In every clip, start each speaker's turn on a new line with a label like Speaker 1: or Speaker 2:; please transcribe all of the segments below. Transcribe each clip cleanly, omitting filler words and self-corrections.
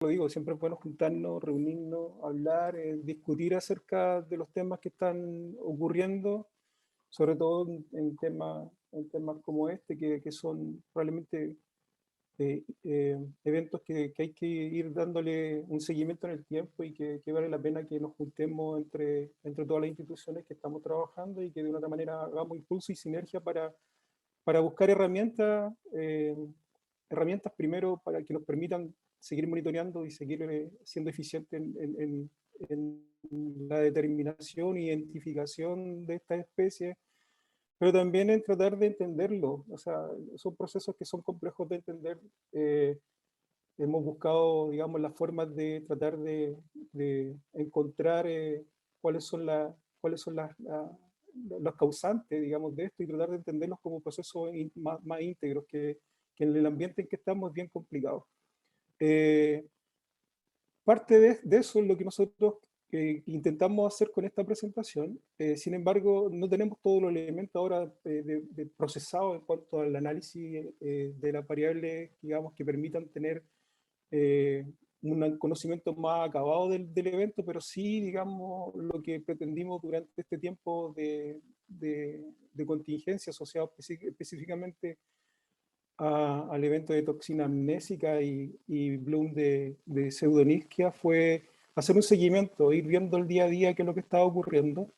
Speaker 1: lo digo, siempre es bueno juntarnos, reunirnos, hablar, discutir acerca de los temas que están ocurriendo, sobre todo en temas como este, que son probablemente eventos que hay que ir dándole un seguimiento en el tiempo y que vale la pena que nos juntemos entre todas las instituciones que estamos trabajando y que de una otra manera hagamos impulso y sinergia para buscar herramientas primero para que nos permitan seguir monitoreando y seguir siendo eficientes en la determinación e identificación de estas especies, pero también en tratar de entenderlo. O sea, son procesos que son complejos de entender. Hemos buscado, digamos, las formas de tratar de encontrar cuáles son los causantes, digamos, de esto y tratar de entenderlos como procesos más íntegros, que en el ambiente en que estamos es bien complicado. Parte de eso es lo que nosotros intentamos hacer con esta presentación. Sin embargo, no tenemos todos los elementos ahora de procesado en cuanto al análisis de las variables, digamos, que permitan tener un conocimiento más acabado del evento, pero sí, digamos, lo que pretendimos durante este tiempo de contingencia asociado específicamente al evento de toxina amnésica y bloom de pseudonisquia fue hacer un seguimiento, ir viendo el día a día qué es lo que estaba ocurriendo,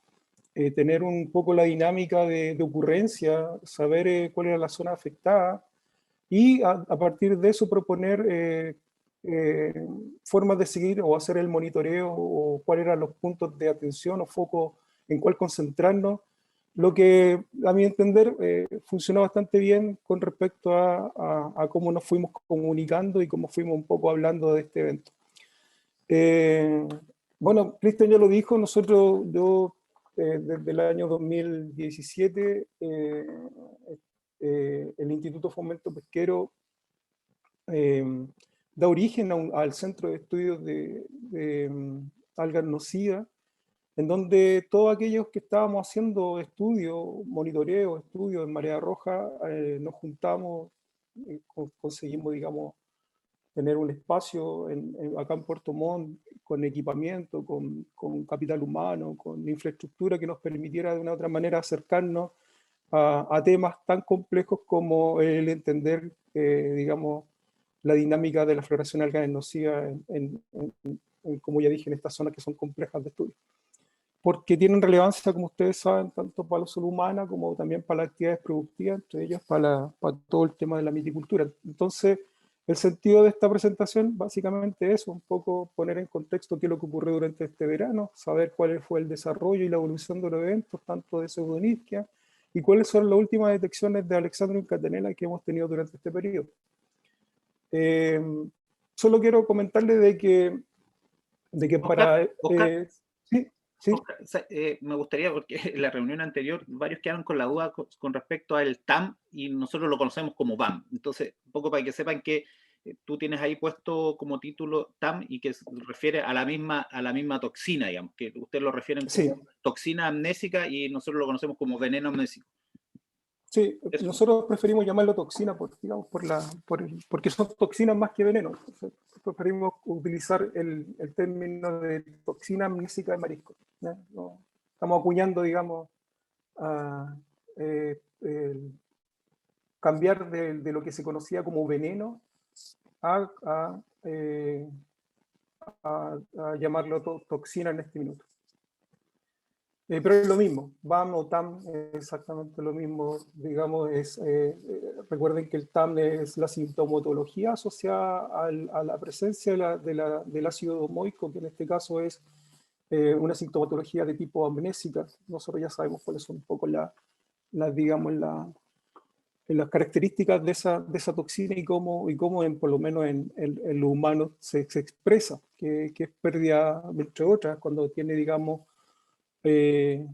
Speaker 1: tener un poco la dinámica de ocurrencia, saber cuál era la zona afectada y a partir de eso proponer formas de seguir o hacer el monitoreo o cuáles eran los puntos de atención o foco en cuál concentrarnos, lo que a mi entender funcionó bastante bien con respecto a cómo nos fuimos comunicando y cómo fuimos un poco hablando de este evento. Bueno, Cristian ya lo dijo, yo desde el año 2017, el Instituto Fomento Pesquero da origen al Centro de Estudios de Algas Nocivas, en donde todos aquellos que estábamos haciendo estudios, monitoreo, estudios en Marea Roja, nos juntamos, conseguimos, digamos, tener un espacio acá en Puerto Montt con equipamiento, con capital humano, con infraestructura que nos permitiera de una u otra manera acercarnos a temas tan complejos como el entender, digamos, la dinámica de la floración algas nociva como ya dije, en estas zonas que son complejas de estudio. Porque tienen relevancia, como ustedes saben, tanto para la salud humana como también para las actividades productivas, entre ellas para todo el tema de la miticultura. Entonces, el sentido de esta presentación básicamente es un poco poner en contexto qué es lo que ocurrió durante este verano, saber cuál fue el desarrollo y la evolución de los eventos, tanto de pseudonisquia, y cuáles son las últimas detecciones de Alexandrium catenella que hemos tenido durante este periodo. Solo quiero comentarle de que
Speaker 2: Oscar,
Speaker 1: para...
Speaker 2: Oscar,
Speaker 1: sí, sí.
Speaker 2: Oscar, me gustaría, porque en la reunión anterior varios quedaron con la duda con respecto al TAM y nosotros lo conocemos como BAM. Entonces, un poco para que sepan que tú tienes ahí puesto como título TAM y que se refiere a la misma toxina, digamos, que ustedes lo refieren
Speaker 1: Sí,
Speaker 2: como toxina amnésica y nosotros lo conocemos como veneno amnésico.
Speaker 1: sí,
Speaker 2: Eso.
Speaker 1: nosotros preferimos llamarlo toxina digamos, porque son toxinas más que veneno. Entonces, preferimos utilizar el término de toxina amnésica de marisco, ¿no? No, estamos acuñando, digamos, a, cambiar de lo que se conocía como veneno a, a, eh, a llamarlo toxina en este minuto. Pero es lo mismo, BAM o TAM es exactamente lo mismo, digamos, recuerden que el TAM es la sintomatología asociada a la presencia del ácido domoico, que en este caso es una sintomatología de tipo amnésica. Nosotros ya sabemos cuáles son un poco digamos, las características de esa toxina y cómo por lo menos en los humanos se expresa, que es pérdida, entre otras, cuando tiene, digamos, eh,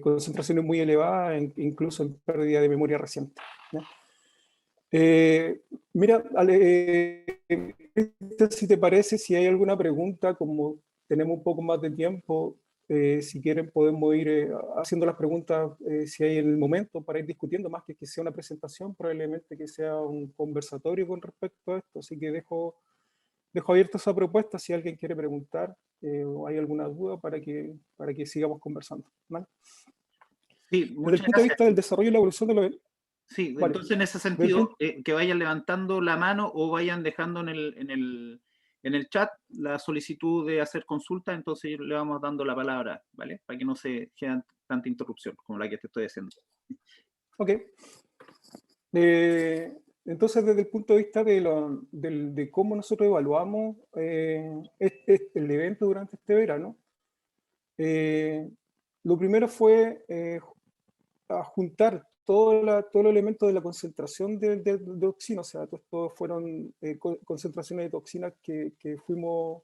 Speaker 1: concentraciones muy elevadas, incluso en pérdida de memoria reciente, ¿no? Mira, si te parece, si hay alguna pregunta, como tenemos un poco más de tiempo, si quieren podemos ir haciendo las preguntas si hay en el momento para ir discutiendo, más que sea una presentación, probablemente que sea un conversatorio con respecto a esto, así que dejo dejo abierta esa propuesta si alguien quiere preguntar o hay alguna duda para que sigamos conversando, ¿vale?
Speaker 2: Sí,
Speaker 1: Desde el
Speaker 2: muchas
Speaker 1: punto de
Speaker 2: gracias.
Speaker 1: vista del desarrollo y la evolución de los...
Speaker 2: Sí,
Speaker 1: Vale,
Speaker 2: entonces en ese
Speaker 1: desde el
Speaker 2: sentido,
Speaker 1: punto...
Speaker 2: que vayan levantando la mano o vayan dejando en el chat la solicitud de hacer consulta, entonces le vamos dando la palabra, ¿vale? Para que no se genere tanta interrupción como la que te estoy haciendo.
Speaker 1: Ok. Entonces, desde el punto de vista de cómo nosotros evaluamos el evento durante este verano, lo primero fue a juntar todos los elementos de la concentración de toxina, o sea, todos fueron concentraciones de toxinas que fuimos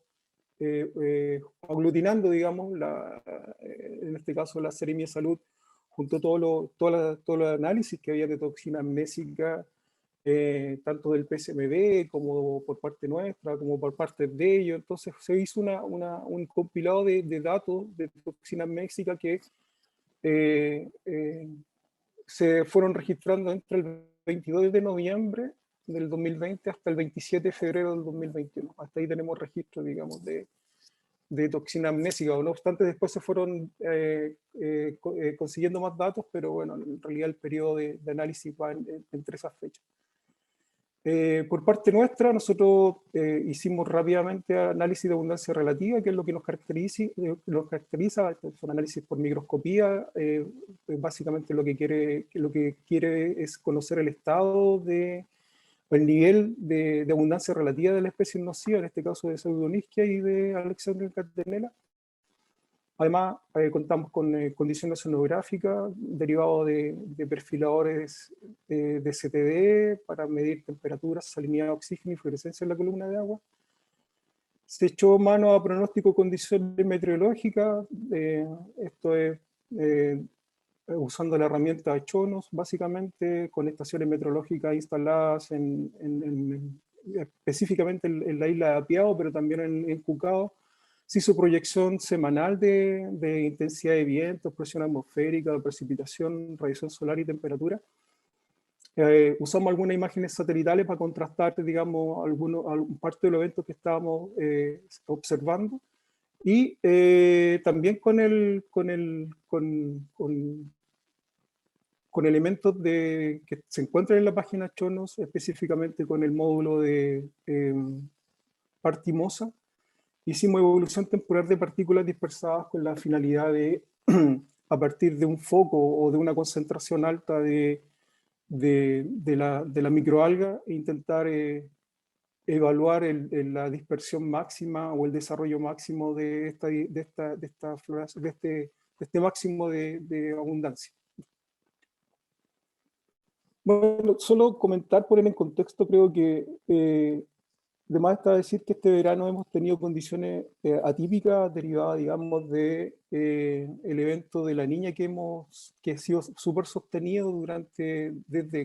Speaker 1: aglutinando, digamos, en este caso la Seremia de Salud, junto a todos los análisis que había de toxina amnésica, tanto del PSMB como por parte nuestra, como por parte de ellos. Entonces se hizo un compilado de datos de toxina amnésica que eh, eh, se fueron registrando entre el 22 de noviembre del 2020 hasta el 27 de febrero del 2021. Hasta ahí tenemos registro, digamos, de toxina amnésica. No obstante, después se fueron consiguiendo más datos, pero bueno, en realidad el periodo de análisis va entre esas fechas. Por parte nuestra, nosotros hicimos rápidamente análisis de abundancia relativa, que es lo que nos caracteriza. Estos son análisis por microscopía. Básicamente lo que quiere es conocer el estado el nivel de abundancia relativa de la especie nociva, en este caso de Pseudonychia y de Alexandria catenella. Además, contamos con condiciones sonográficas derivadas de perfiladores de CTD para medir temperaturas, salinidad de oxígeno y fluorescencia en la columna de agua. Se echó mano a pronóstico de condiciones meteorológicas, esto es usando la herramienta Chonos, básicamente, con estaciones meteorológicas instaladas específicamente en la isla de Apiao, pero también en Cucao. Se hizo proyección semanal de intensidad de vientos, presión atmosférica, precipitación, radiación solar y temperatura. Usamos algunas imágenes satelitales para contrastar, digamos, parte de los eventos que estábamos observando. Y también con elementos que se encuentran en la página Chonos, específicamente con el módulo de Partimosa. Hicimos evolución temporal de partículas dispersadas con la finalidad de, a partir de un foco o de una concentración alta de la microalga, intentar evaluar la dispersión máxima o el desarrollo máximo de este máximo de abundancia. Bueno, solo comentar, poner en contexto, creo que de más está decir que este verano hemos tenido condiciones atípicas derivadas, digamos, de el evento de la niña que ha sido súper sostenido desde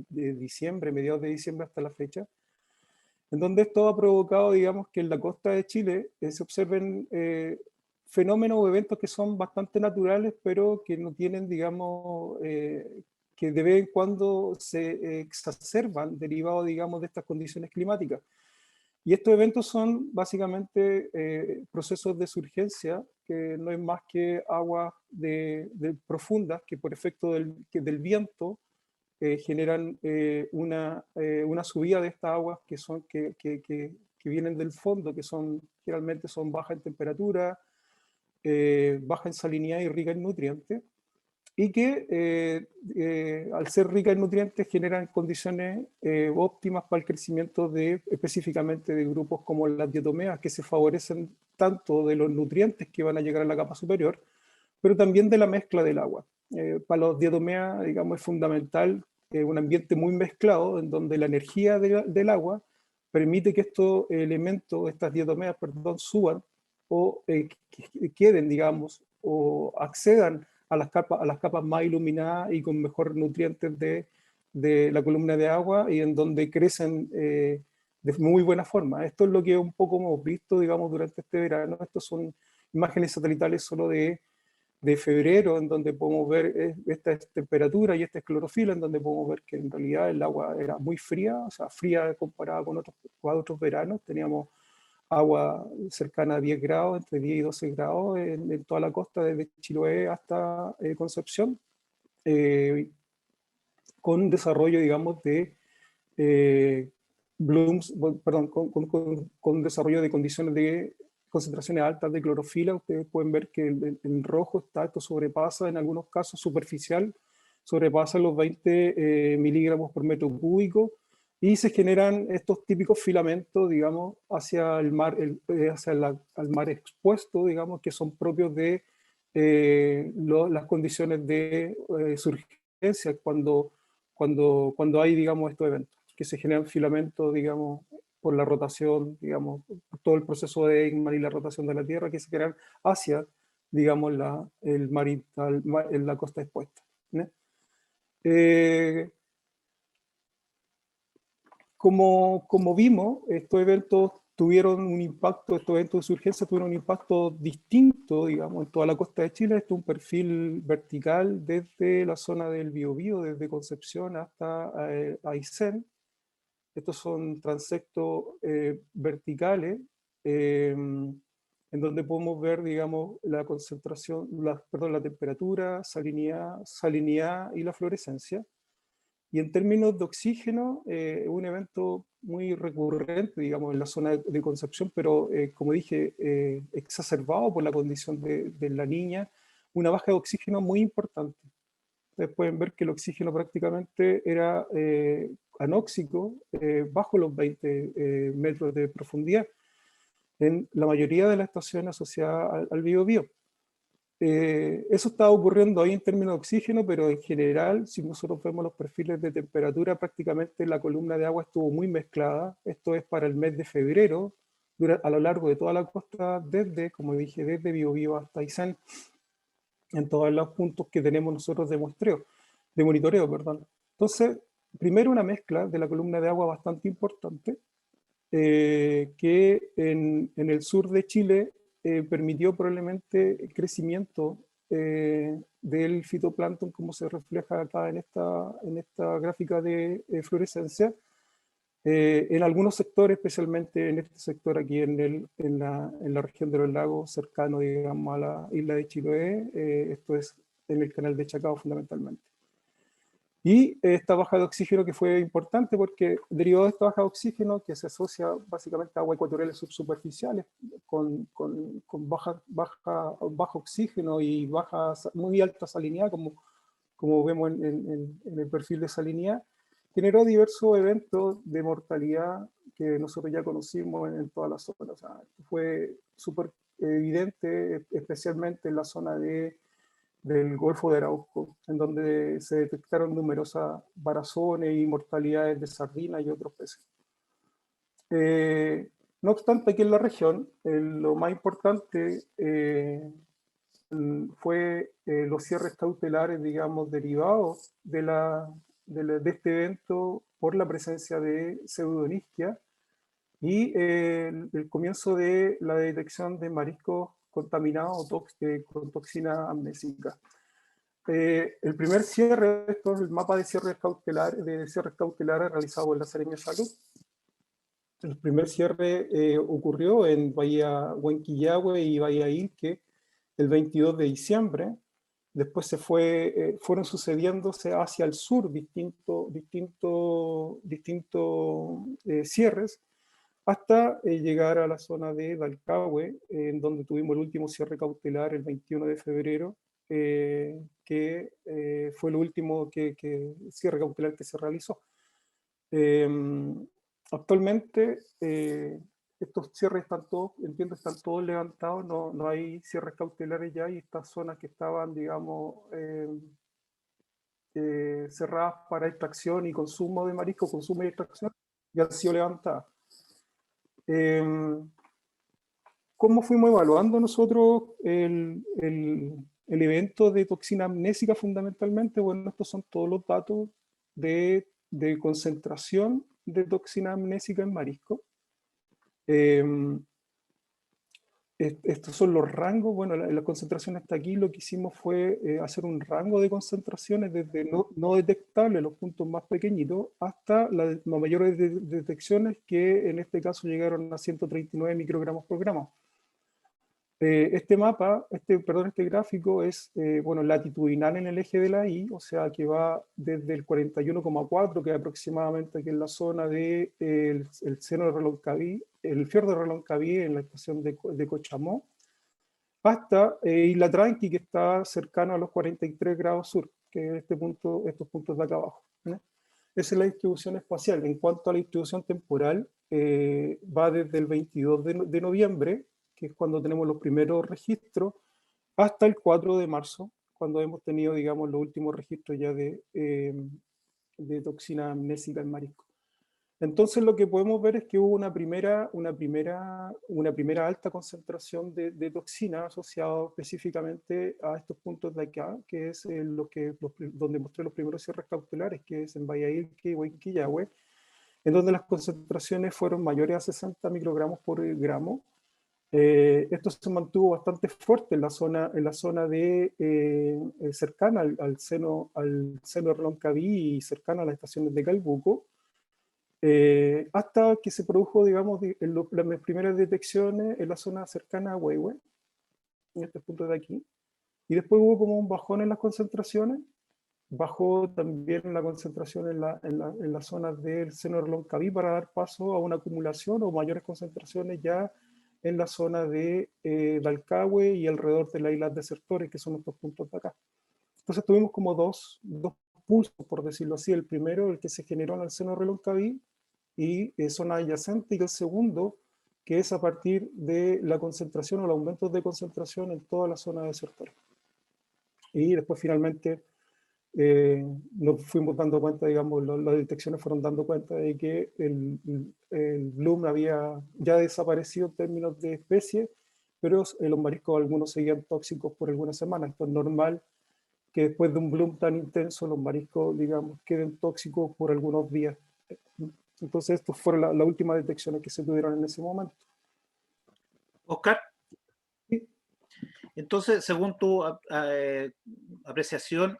Speaker 1: diciembre, mediados de diciembre hasta la fecha, en donde esto ha provocado, digamos, que en la costa de Chile se observen fenómenos o eventos que son bastante naturales, pero que no tienen, digamos, que de vez en cuando se exacerban derivados, digamos, de estas condiciones climáticas. Y estos eventos son básicamente procesos de surgencia, que no es más que aguas profundas que por efecto del viento generan una subida de estas aguas que vienen del fondo, que generalmente son bajas en temperatura, baja en salinidad y rica en nutrientes, y que al ser rica en nutrientes generan condiciones óptimas para el crecimiento específicamente de grupos como las diatomeas, que se favorecen tanto de los nutrientes que van a llegar a la capa superior, pero también de la mezcla del agua. Para los diatomeas, digamos, es fundamental un ambiente muy mezclado, en donde la energía del agua permite que estos elementos, estas diatomeas, perdón, suban o queden, digamos, o accedan a las capas más iluminadas y con mejor nutrientes de la columna de agua, y en donde crecen de muy buena forma. Esto es lo que un poco hemos visto, digamos, durante este verano. Estos son imágenes satelitales solo de de febrero, en donde podemos ver esta temperatura y esta clorofila, en donde podemos ver que en realidad el agua era muy fría, o sea, fría comparada con otros veranos. Teníamos agua cercana a 10 grados, entre 10 y 12 grados en toda la costa, desde Chiloé hasta Concepción, con desarrollo, digamos, de perdón, con desarrollo de condiciones de concentraciones altas de clorofila. Ustedes pueden ver que en rojo está, esto sobrepasa en algunos casos superficial, sobrepasa los 20 miligramos por metro cúbico, y se generan estos típicos filamentos, digamos, hacia el mar, al mar expuesto, digamos, que son propios de las condiciones de surgencia cuando hay, digamos, estos eventos, que se generan filamentos, digamos, por la rotación, digamos, todo el proceso de Eigman y la rotación de la Tierra, que se generan hacia, digamos, en la costa expuesta, ¿no? Como vimos, estos eventos de surgencia tuvieron un impacto distinto, digamos, en toda la costa de Chile. Esto es un perfil vertical desde la zona del Biobío, desde Concepción hasta Aysén. Estos son transectos verticales, en donde podemos ver, digamos, la concentración, la temperatura, salinidad y la fluorescencia. Y en términos de oxígeno, un evento muy recurrente, digamos, en la zona de Concepción, pero como dije, exacerbado por la condición de la niña, una baja de oxígeno muy importante. Ustedes pueden ver que el oxígeno prácticamente era anóxico, bajo los 20 metros de profundidad, en la mayoría de las estaciones asociadas al Biobío. Eso estaba ocurriendo ahí en términos de oxígeno, pero en general, si nosotros vemos los perfiles de temperatura, prácticamente la columna de agua estuvo muy mezclada. Esto es para el mes de febrero, a lo largo de toda la costa, como dije, desde Biobío hasta Aysén, en todos los puntos que tenemos nosotros de monitoreo, perdón. Entonces, primero una mezcla de la columna de agua bastante importante, que en el sur de Chile permitió probablemente el crecimiento del fitoplancton, como se refleja acá en esta gráfica de fluorescencia, en algunos sectores, especialmente en este sector aquí en la región de los lagos, cercano, digamos, a la isla de Chiloé. Esto es en el canal de Chacao fundamentalmente. Y esta baja de oxígeno, que fue importante porque derivado de esta baja de oxígeno, que se asocia básicamente a aguas ecuatoriales subsuperficiales con bajo oxígeno y muy alta salinidad, como vemos en el perfil de salinidad, generó diversos eventos de mortalidad que nosotros ya conocimos en toda la zona. O sea, fue súper evidente, especialmente en la zona del Golfo de Arauco, en donde se detectaron numerosas varazones y mortalidades de sardinas y otros peces. No obstante, aquí en la región, lo más importante fue los cierres cautelares, digamos, derivados de este evento por la presencia de pseudonisquia y el comienzo de la detección de mariscos contaminados con toxina amnésica. El primer cierre, esto es el mapa de cierres cautelares realizado por la Seremia de Salud. El primer cierre ocurrió en Bahía Huenquillahue y Bahía Ilque el 22 de diciembre. Después fueron sucediéndose hacia el sur distintos cierres, hasta llegar a la zona de Dalcahue, en donde tuvimos el último cierre cautelar el 21 de febrero, que fue el último cierre cautelar que se realizó. Actualmente estos cierres están todos levantados, no hay cierres cautelares ya, y estas zonas que estaban, digamos, cerradas para extracción y consumo de marisco, consumo y extracción, ya han sido levantadas. ¿Cómo fuimos evaluando nosotros el evento de toxina amnésica fundamentalmente? Bueno, estos son todos los datos de concentración de toxina amnésica en marisco. estos son los rangos. Bueno, la concentración hasta aquí lo que hicimos fue hacer un rango de concentraciones desde no detectables, los puntos más pequeñitos, hasta las mayores detecciones, que en este caso llegaron a 139 microgramos por gramo. Este mapa, perdón, este gráfico es bueno, latitudinal en el eje de la Y, o sea que va desde el 41,4, que es aproximadamente que es la zona de, el seno de Reloncaví, el fiordo de Reloncaví en la estación de Cochamó, hasta Isla Tranqui, que está cercano a los 43 grados sur, que es estos puntos de acá abajo, ¿no? Esa es la distribución espacial. En cuanto a la distribución temporal, va desde el 22 de noviembre, que es cuando tenemos los primeros registros, hasta el 4 de marzo, cuando hemos tenido, digamos, los últimos registros ya de toxina amnésica en marisco. Entonces lo que podemos ver es que hubo una primera alta concentración de toxina asociada específicamente a estos puntos de acá, que es donde mostré los primeros cierres cautelares, que es en Bayailque y Huayquillahue, en donde las concentraciones fueron mayores a 60 microgramos por gramo. Esto se mantuvo bastante fuerte en la zona de, cercana al seno de Reloncaví y cercana a las estaciones de Calbuco, hasta que se produjo, digamos, las primeras detecciones en la zona cercana a Huehue, en este punto de aquí, y después hubo como un bajón en las concentraciones, bajó también la concentración en las zonas del seno de Reloncaví para dar paso a una acumulación o mayores concentraciones ya en la zona de Dalcahue y alrededor de las islas Desertores, que son estos puntos de acá. Entonces tuvimos como dos pulsos, por decirlo así. El primero, el que se generó en el seno de Reloncaví y zona adyacente, y el segundo, que es a partir de la concentración o los aumentos de concentración en toda la zona desertora. Y después finalmente nos fuimos dando cuenta, digamos, las detecciones fueron dando cuenta de que el bloom había ya desaparecido en términos de especie, pero los mariscos algunos seguían tóxicos por algunas semanas. Esto es normal que después de un bloom tan intenso los mariscos, digamos, queden tóxicos por algunos días. Entonces, estas fueron las últimas detecciones que se tuvieron en ese momento.
Speaker 2: Oscar,
Speaker 1: Sí.
Speaker 2: entonces, según tu apreciación,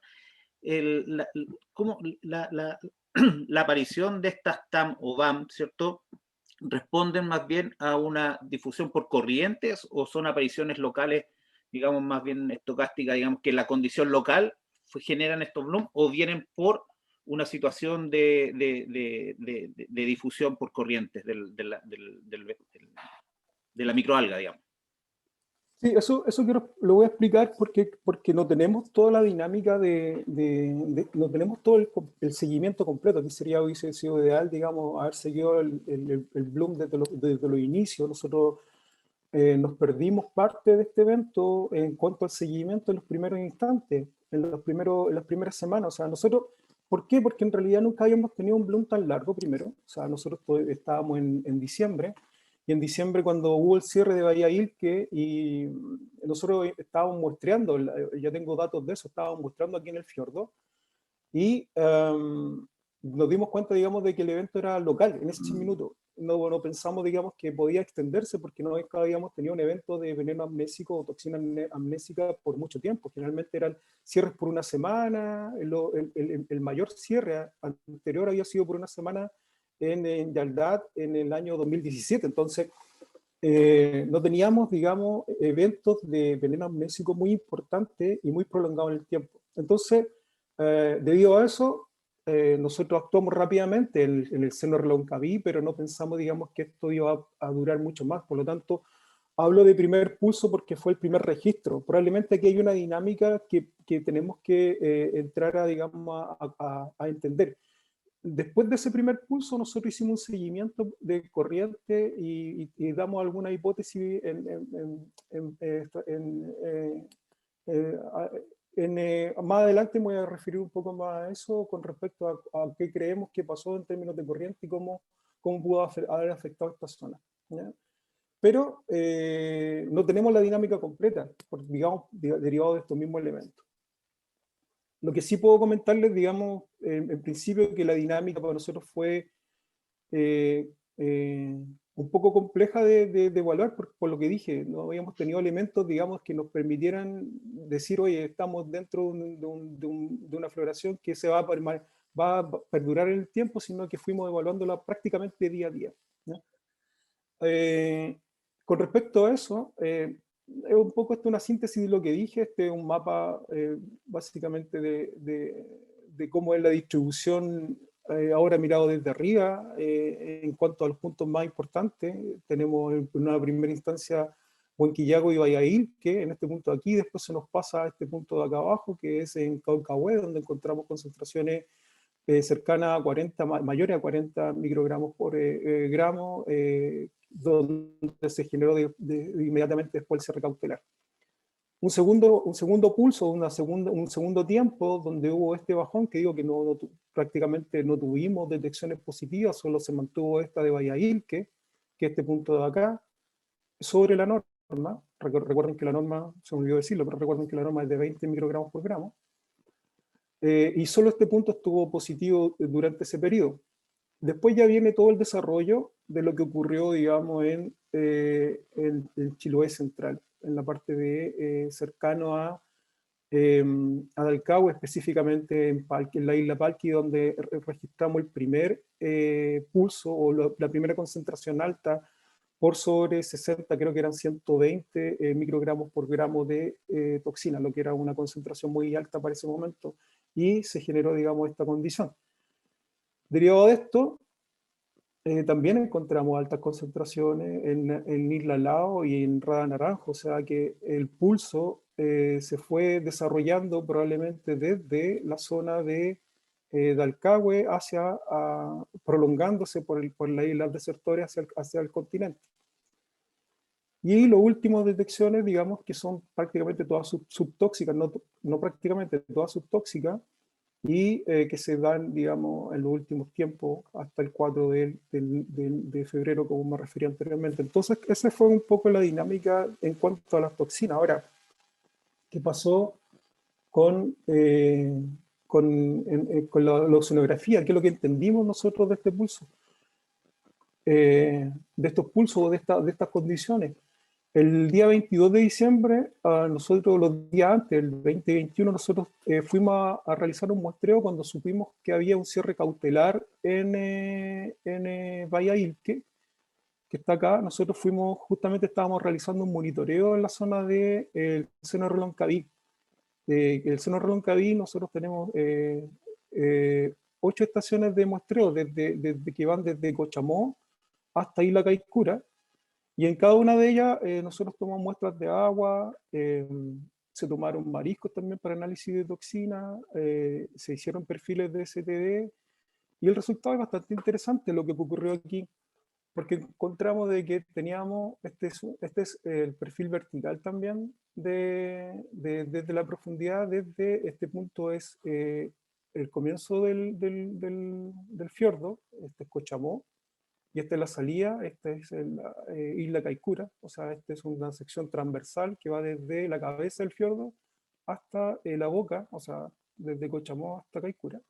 Speaker 2: ¿cómo la aparición de estas TAM o BAM, ¿cierto?, responden más bien a una difusión por corrientes o son apariciones locales, digamos, más bien estocásticas, digamos, que la condición local generan estos blooms, o vienen por una situación de difusión por corrientes de la microalga, digamos?
Speaker 1: Sí, eso lo voy a explicar porque no tenemos toda la dinámica no tenemos todo el seguimiento completo. Aquí hubiese sido ideal, digamos, haber seguido el Bloom desde los inicios. Nosotros nos perdimos parte de este evento en cuanto al seguimiento en los primeros instantes, en las primeras semanas. O sea, nosotros, ¿por qué? Porque en realidad nunca habíamos tenido un Bloom tan largo primero. O sea, nosotros estábamos en diciembre. Y en diciembre, cuando hubo el cierre de Bahía Ilque, y nosotros estábamos muestreando, ya tengo datos de eso, estábamos muestreando aquí en el fiordo, y nos dimos cuenta, digamos, de que el evento era local en ese minuto. No pensamos, digamos, que podía extenderse, porque no habíamos tenido un evento de veneno amnésico o toxina amnésica por mucho tiempo. Generalmente eran cierres por una semana. El mayor cierre anterior había sido por una semana en Yaldad en el año 2017. Entonces, no teníamos, digamos, eventos de veneno amnésico muy importantes y muy prolongados en el tiempo. Entonces, debido a eso, nosotros actuamos rápidamente en el seno de Reloncaví, pero no pensamos, digamos, que esto iba a durar mucho más. Por lo tanto, hablo de primer pulso porque fue el primer registro. Probablemente aquí hay una dinámica que tenemos que entrar a, digamos, a entender. Después de ese primer pulso, nosotros hicimos un seguimiento de corriente y damos alguna hipótesis más adelante me voy a referir un poco más a eso con respecto a qué creemos que pasó en términos de corriente y cómo pudo haber afectado esta zona, ¿ya? Pero no tenemos la dinámica completa, digamos, derivado de estos mismos elementos. Lo que sí puedo comentarles, digamos, en principio, que la dinámica para nosotros fue un poco compleja de evaluar por lo que dije. No habíamos tenido elementos, digamos, que nos permitieran decir, oye, estamos dentro de una floración que se va a perdurar en el tiempo, sino que fuimos evaluándola prácticamente día a día, ¿no? Eh, con respecto a eso, es un poco esto una síntesis de lo que dije. Este es un mapa básicamente de cómo es la distribución ahora mirado desde arriba. En cuanto a los puntos más importantes, tenemos en una primera instancia Huenquillaco y Valladolid, que en este punto de aquí, después se nos pasa a este punto de acá abajo, que es en Caucahué, donde encontramos concentraciones cercanas a 40, mayores a 40 microgramos por gramo, donde se generó inmediatamente después el cierre cautelar. Un segundo pulso, un segundo tiempo donde hubo este bajón, que digo que prácticamente no tuvimos detecciones positivas, solo se mantuvo esta de Valladolid, que este punto de acá, sobre la norma. Recuerden que la norma, se me olvidó decirlo, pero recuerden que la norma es de 20 microgramos por gramo. Y solo este punto estuvo positivo durante ese periodo. Después ya viene todo el desarrollo de lo que ocurrió, digamos, en Chiloé Central, en la parte cercano a Dalcahue, específicamente en la isla Palqui, donde registramos el primer pulso o la primera concentración alta por sobre 60, creo que eran 120 microgramos por gramo de toxina, lo que era una concentración muy alta para ese momento, y se generó, digamos, esta condición. Derivado de esto, también encontramos altas concentraciones en Isla Lao y en Rada Naranjo, o sea que el pulso se fue desarrollando probablemente desde la zona de Dalcahue prolongándose por la isla desertoria hacia el continente. Y las últimas detecciones, digamos, que son prácticamente todas subtóxicas, no prácticamente todas subtóxicas, y que se dan, digamos, en los últimos tiempos, hasta el 4 de febrero, como me refería anteriormente. Entonces, esa fue un poco la dinámica en cuanto a las toxinas. Ahora, ¿qué pasó con la oceanografía? ¿Qué es lo que entendimos nosotros de este pulso? De estos pulsos o de estas condiciones. El día 22 de diciembre, nosotros los días antes, el 20 y 21, nosotros fuimos a realizar un muestreo cuando supimos que había un cierre cautelar en Bahía Ilque, que está acá. Nosotros estábamos realizando un monitoreo en la zona del seno de Reloncaví. El seno de Reloncaví nosotros tenemos 8 estaciones de muestreo, desde que van desde Cochamó hasta Isla Caicura. Y en cada una de ellas nosotros tomamos muestras de agua, se tomaron mariscos también para análisis de toxina, se hicieron perfiles de STD, y el resultado es bastante interesante lo que ocurrió aquí, porque encontramos de que teníamos, este es el perfil vertical también desde la profundidad. Desde este punto es el comienzo del fiordo, este es Cochamó, y esta es la salida. Esta es la Isla Caicura, o sea, esta es una sección transversal que va desde la cabeza del fiordo hasta la boca, o sea, desde Cochamó hasta Caicura.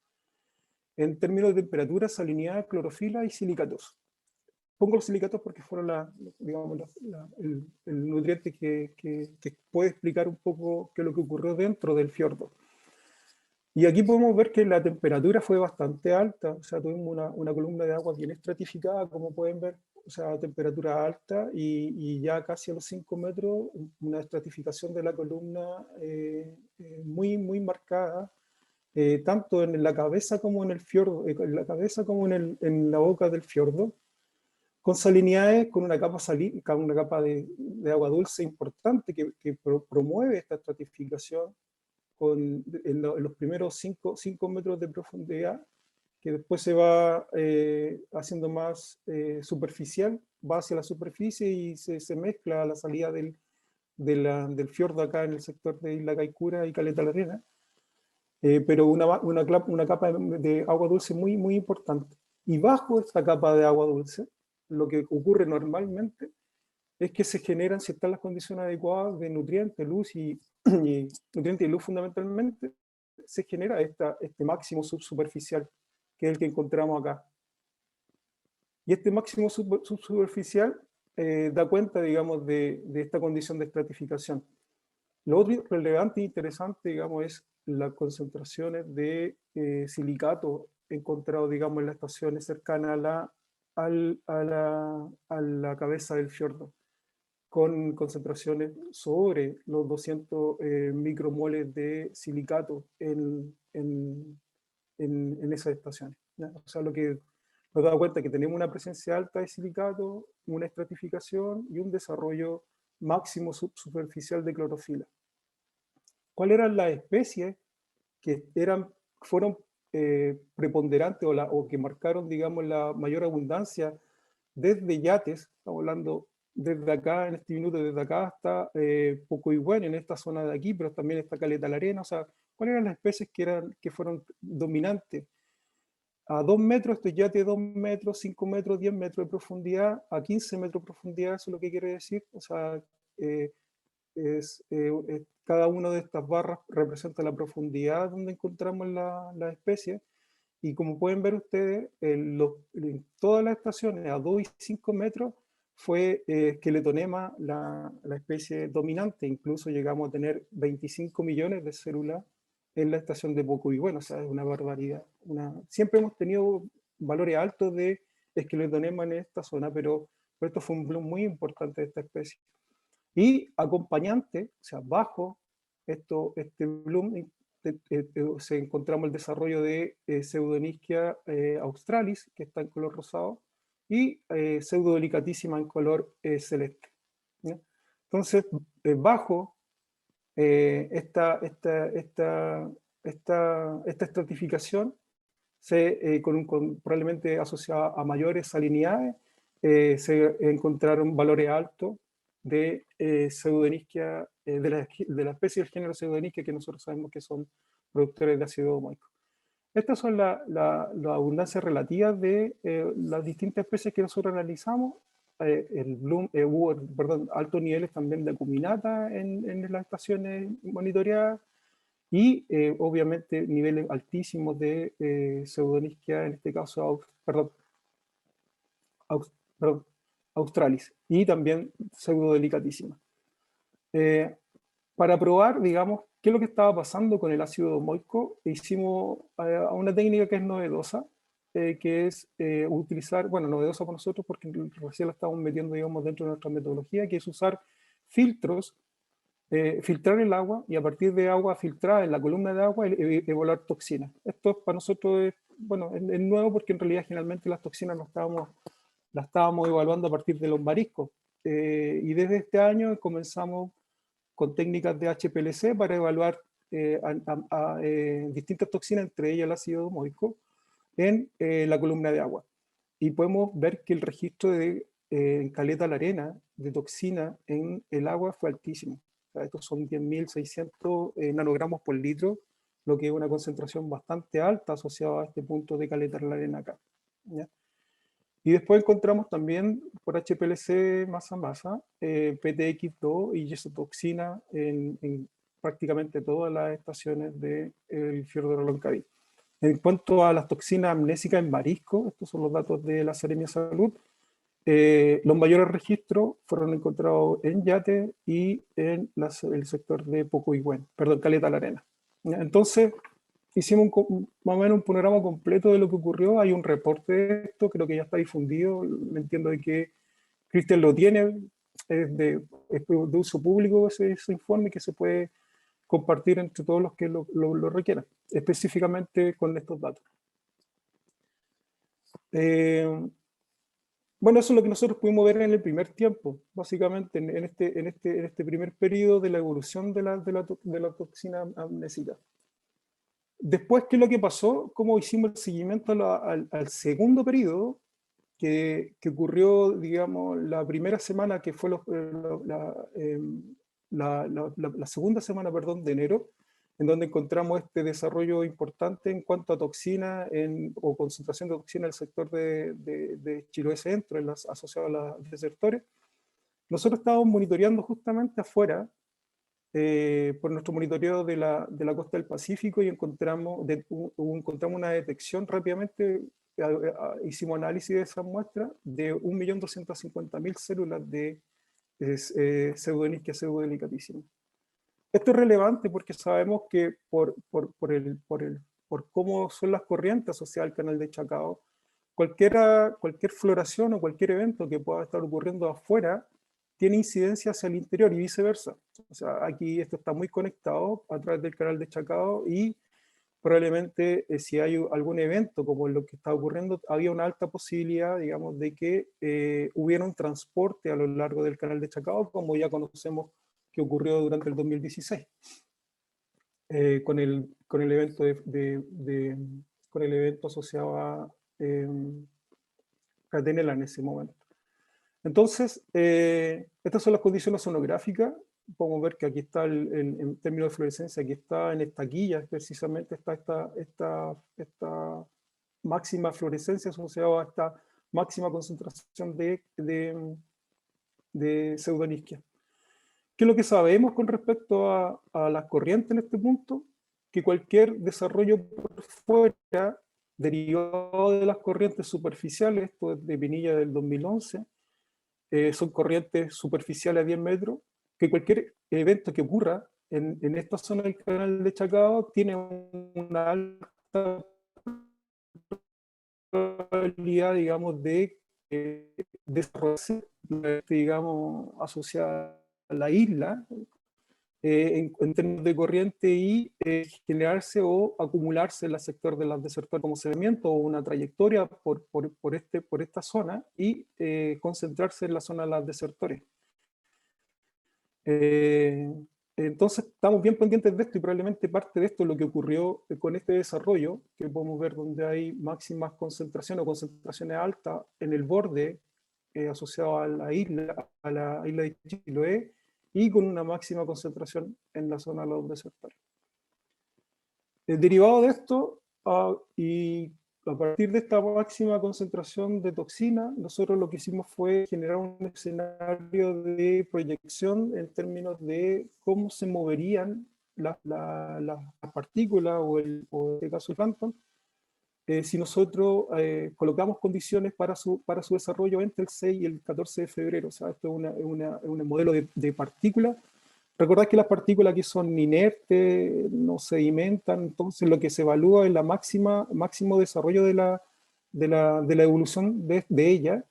Speaker 1: En términos de temperatura, salinidad, clorofila y silicatos. Pongo los silicatos porque fueron digamos, el nutriente que puede explicar un poco qué es lo que ocurrió dentro del fiordo. Y aquí podemos ver que la temperatura fue bastante alta, o sea, tuvimos una columna de agua bien estratificada, como pueden ver, o sea, temperatura alta, y ya casi a los 5 metros, una estratificación de la columna muy, muy marcada, tanto en la cabeza como en el fiordo, en la cabeza como en la boca del fiordo, con salinidades, con una capa de agua dulce importante que promueve esta estratificación en los primeros 5 metros de profundidad, que después se va haciendo más superficial, va hacia la superficie y se mezcla a la salida del fiordo acá en el sector de Isla Caicura y Caleta la Arena, pero una capa de agua dulce muy, muy importante. Y bajo esta capa de agua dulce, lo que ocurre normalmente es que se generan, si están las condiciones adecuadas de nutrientes, luz y nutrientes y luz fundamentalmente, se genera este máximo subsuperficial, que es el que encontramos acá. Y este máximo subsuperficial da cuenta, digamos, de esta condición de estratificación. Lo otro relevante e interesante, digamos, es las concentraciones de silicato encontrados, digamos, en las estaciones cercanas a la cabeza del fiordo, con concentraciones sobre los 200 micromoles de silicato en esas estaciones, ¿ya? O sea, lo que nos da cuenta es que tenemos una presencia alta de silicato, una estratificación y un desarrollo máximo superficial de clorofila. ¿Cuáles eran las especies que fueron preponderantes o que marcaron, digamos, la mayor abundancia desde Yates? Estamos hablando desde acá, en este minuto, desde acá hasta Pocoihuén, en esta zona de aquí, pero también está Caleta la Arena. O sea, ¿cuáles eran las especies que fueron dominantes? A 2 metros, estos yates de 2 metros, 5 metros, 10 metros de profundidad, a 15 metros de profundidad, eso es lo que quiere decir. O sea, eh, cada una de estas barras representa la profundidad donde encontramos la especie, y como pueden ver ustedes, en todas las estaciones a 2 y 5 metros fue Skeletonema la especie dominante. Incluso llegamos a tener 25 millones de células en la estación de Pocoihuén. O sea, es una barbaridad. Siempre hemos tenido valores altos de Skeletonema en esta zona, pero esto fue un bloom muy importante de esta especie. Y acompañante, o sea, bajo este bloom, se encontramos el desarrollo de Pseudonychia australis, que está en color rosado, y Pseudodelicatísima en color celeste, ¿ya? Entonces, bajo esta estratificación, probablemente asociada a mayores salinidades, se encontraron valores altos de Pseudonychia, de la especie del género Pseudonychia, que nosotros sabemos que son productores de ácido domoico. Estas son las abundancias relativas de las distintas especies que nosotros analizamos. Hubo, perdón, altos niveles también de acuminata en las estaciones monitoreadas, y obviamente niveles altísimos de Pseudonychia, en este caso, perdón, australis, y también Pseudodelicatísima. Para probar, digamos, qué es lo que estaba pasando con el ácido domoico, hicimos una técnica que es novedosa, que es utilizar, bueno, novedosa para nosotros porque recién la estamos metiendo, digamos, dentro de nuestra metodología, que es usar filtros, filtrar el agua, y a partir de agua filtrada en la columna de agua evaluar toxinas. Esto para nosotros es, bueno, es nuevo, porque en realidad generalmente las toxinas las estábamos evaluando a partir de los mariscos. Y desde este año comenzamos con técnicas de HPLC para evaluar distintas toxinas, entre ellas el ácido domoico, en la columna de agua. Y podemos ver que el registro en Caleta la Arena de toxina en el agua fue altísimo. O sea, estos son 10.600 nanogramos por litro, lo que es una concentración bastante alta asociada a este punto de Caleta la Arena acá, ¿ya? Y después encontramos también por HPLC masa-masa, PTX2 y yesotoxina en prácticamente todas las estaciones del fiordo de Reloncaví. En cuanto a las toxinas amnésicas en marisco, estos son los datos de la Seremia Salud, los mayores registros fueron encontrados en Yate y en el sector de Pocoihuén, perdón, Caleta la Arena. Entonces, hicimos más o menos un panorama completo de lo que ocurrió. Hay un reporte de esto, creo que ya está difundido. Me entiendo de que Cristian lo tiene, es de uso público ese informe, que se puede compartir entre todos los que lo requieran, específicamente con estos datos. Bueno, eso es lo que nosotros pudimos ver en el primer tiempo, básicamente en este primer periodo de la evolución de la toxina amnésica. Después, ¿qué es lo que pasó? ¿Cómo hicimos el seguimiento al segundo periodo, que ocurrió, digamos, la primera semana, que fue la segunda semana, perdón, de enero, en donde encontramos este desarrollo importante en cuanto a toxina o concentración de toxina en el sector de Chiloé Centro, asociado a los desertores? Nosotros estábamos monitoreando justamente afuera, por nuestro monitoreo de la costa del Pacífico, y encontramos una detección rápidamente hicimos análisis de esas muestras de 1.250.000 células de Pseudonisquia pseudodelicatísima. Esto es relevante porque sabemos que por cómo son las corrientes asociadas al canal de Chacao, cualquier floración o cualquier evento que pueda estar ocurriendo afuera tiene incidencia hacia el interior y viceversa. O sea, aquí esto está muy conectado a través del canal de Chacao y probablemente si hay algún evento como lo que está ocurriendo, había una alta posibilidad, digamos, de que hubiera un transporte a lo largo del canal de Chacao, como ya conocemos que ocurrió durante el 2016, con el evento con el evento asociado a Catenela en ese momento. Entonces, estas son las condiciones sonográficas. Podemos ver que aquí está, en términos de fluorescencia, aquí está en esta quilla, precisamente está esta máxima fluorescencia asociada a esta máxima concentración de pseudonisquia. ¿Qué es lo que sabemos con respecto a las corrientes en este punto? Que cualquier desarrollo por fuera, derivado de las corrientes superficiales, esto es de Pinilla del 2011, son corrientes superficiales a 10 metros, que cualquier evento que ocurra en esta zona del canal de Chacao tiene una alta probabilidad, digamos, de desarrollarse, digamos, asociada a la isla, en términos de corriente y generarse o acumularse en el sector de las desertores como sedimento o una trayectoria por esta zona y concentrarse en la zona de las desertores. Entonces estamos bien pendientes de esto y probablemente parte de esto es lo que ocurrió con este desarrollo, que podemos ver donde hay máximas concentraciones o concentraciones altas en el borde asociado a la isla de Chiloé, y con una máxima concentración en la zona de los desertores. Derivado de esto, y a partir de esta máxima concentración de toxina, nosotros lo que hicimos fue generar un escenario de proyección en términos de cómo se moverían las partículas o en este caso el plancton, si nosotros colocamos condiciones para su desarrollo entre el 6 y el 14 de febrero. O sea, esto es un modelo de partículas. Recordad que las partículas aquí son inertes, no sedimentan, entonces lo que se evalúa es la máximo desarrollo de la evolución de ella.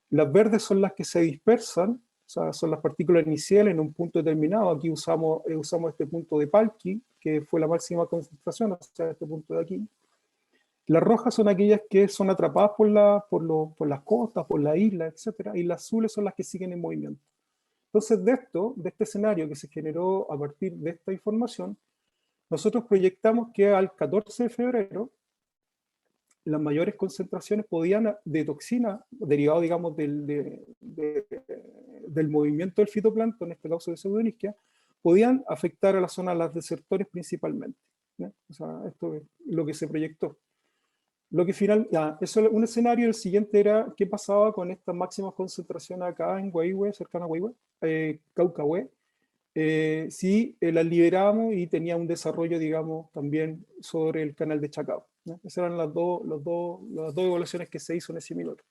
Speaker 1: Las verdes son las que se dispersan, o sea, son las partículas iniciales en un punto determinado. Aquí usamos este punto de Palki, que fue la máxima concentración, o sea, este punto de aquí. Las rojas son aquellas que son atrapadas por las costas, por la isla, etc. Y las azules son las que siguen en movimiento. Entonces, de este escenario que se generó a partir de esta información, nosotros proyectamos que al 14 de febrero las mayores concentraciones de toxina, derivado, digamos, del movimiento del fitoplancton, en este caso de Pseudonisquia, podían afectar a la zona de las desertores principalmente, ¿no? O sea, esto es lo que se proyectó. Lo que eso es un escenario. El siguiente era qué pasaba con esta máxima concentración acá en Guaihue, cercana a Guaihue, Caucahue, si las liberábamos y tenía un desarrollo, digamos, también sobre el canal de Chacao, ¿no? Esas eran las dos evaluaciones que se hizo en ese minuto.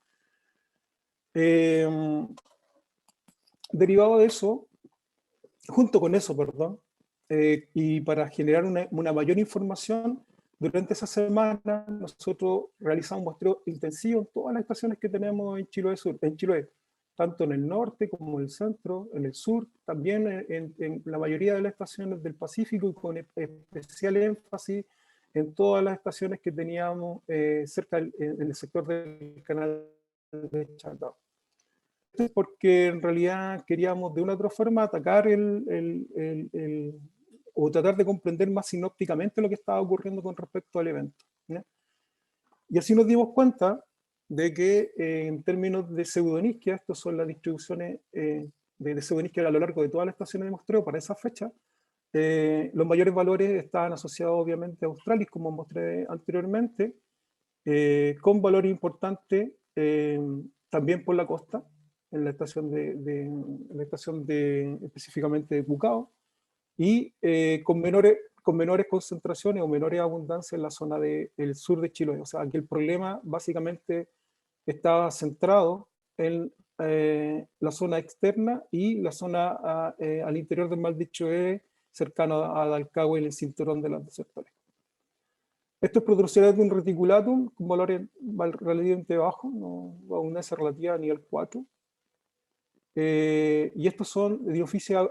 Speaker 1: Derivado de eso, junto con eso, perdón, y para generar una mayor información, durante esa semana nosotros realizamos muestreo intensivo en todas las estaciones que tenemos en Chiloé, tanto en el norte como en el centro, en el sur, también en la mayoría de las estaciones del Pacífico, y con especial énfasis en todas las estaciones que teníamos cerca en el sector del canal de Chacao. Porque en realidad queríamos de una u otra forma atacar o tratar de comprender más sinópticamente lo que estaba ocurriendo con respecto al evento, ¿no? Y así nos dimos cuenta de que en términos de pseudonisquia, estas son las distribuciones de pseudonisquia a lo largo de todas las estaciones de muestreo para esa fecha. Los mayores valores estaban asociados obviamente a Australis, como mostré anteriormente, con valores importantes también por la costa, en la estación específicamente de Bucao, y con menores con menores concentraciones o menores abundancias en la zona del sur de Chiloé. O sea, que el problema básicamente estaba centrado en la zona externa y la zona al interior del Mar de Chiloé, cercano a Dalcahue, en el cinturón de los desertores. Esto es proporcional de un reticulatum con valores relativamente bajos, no, abundancia relativa a nivel 4. Y estos son de oficio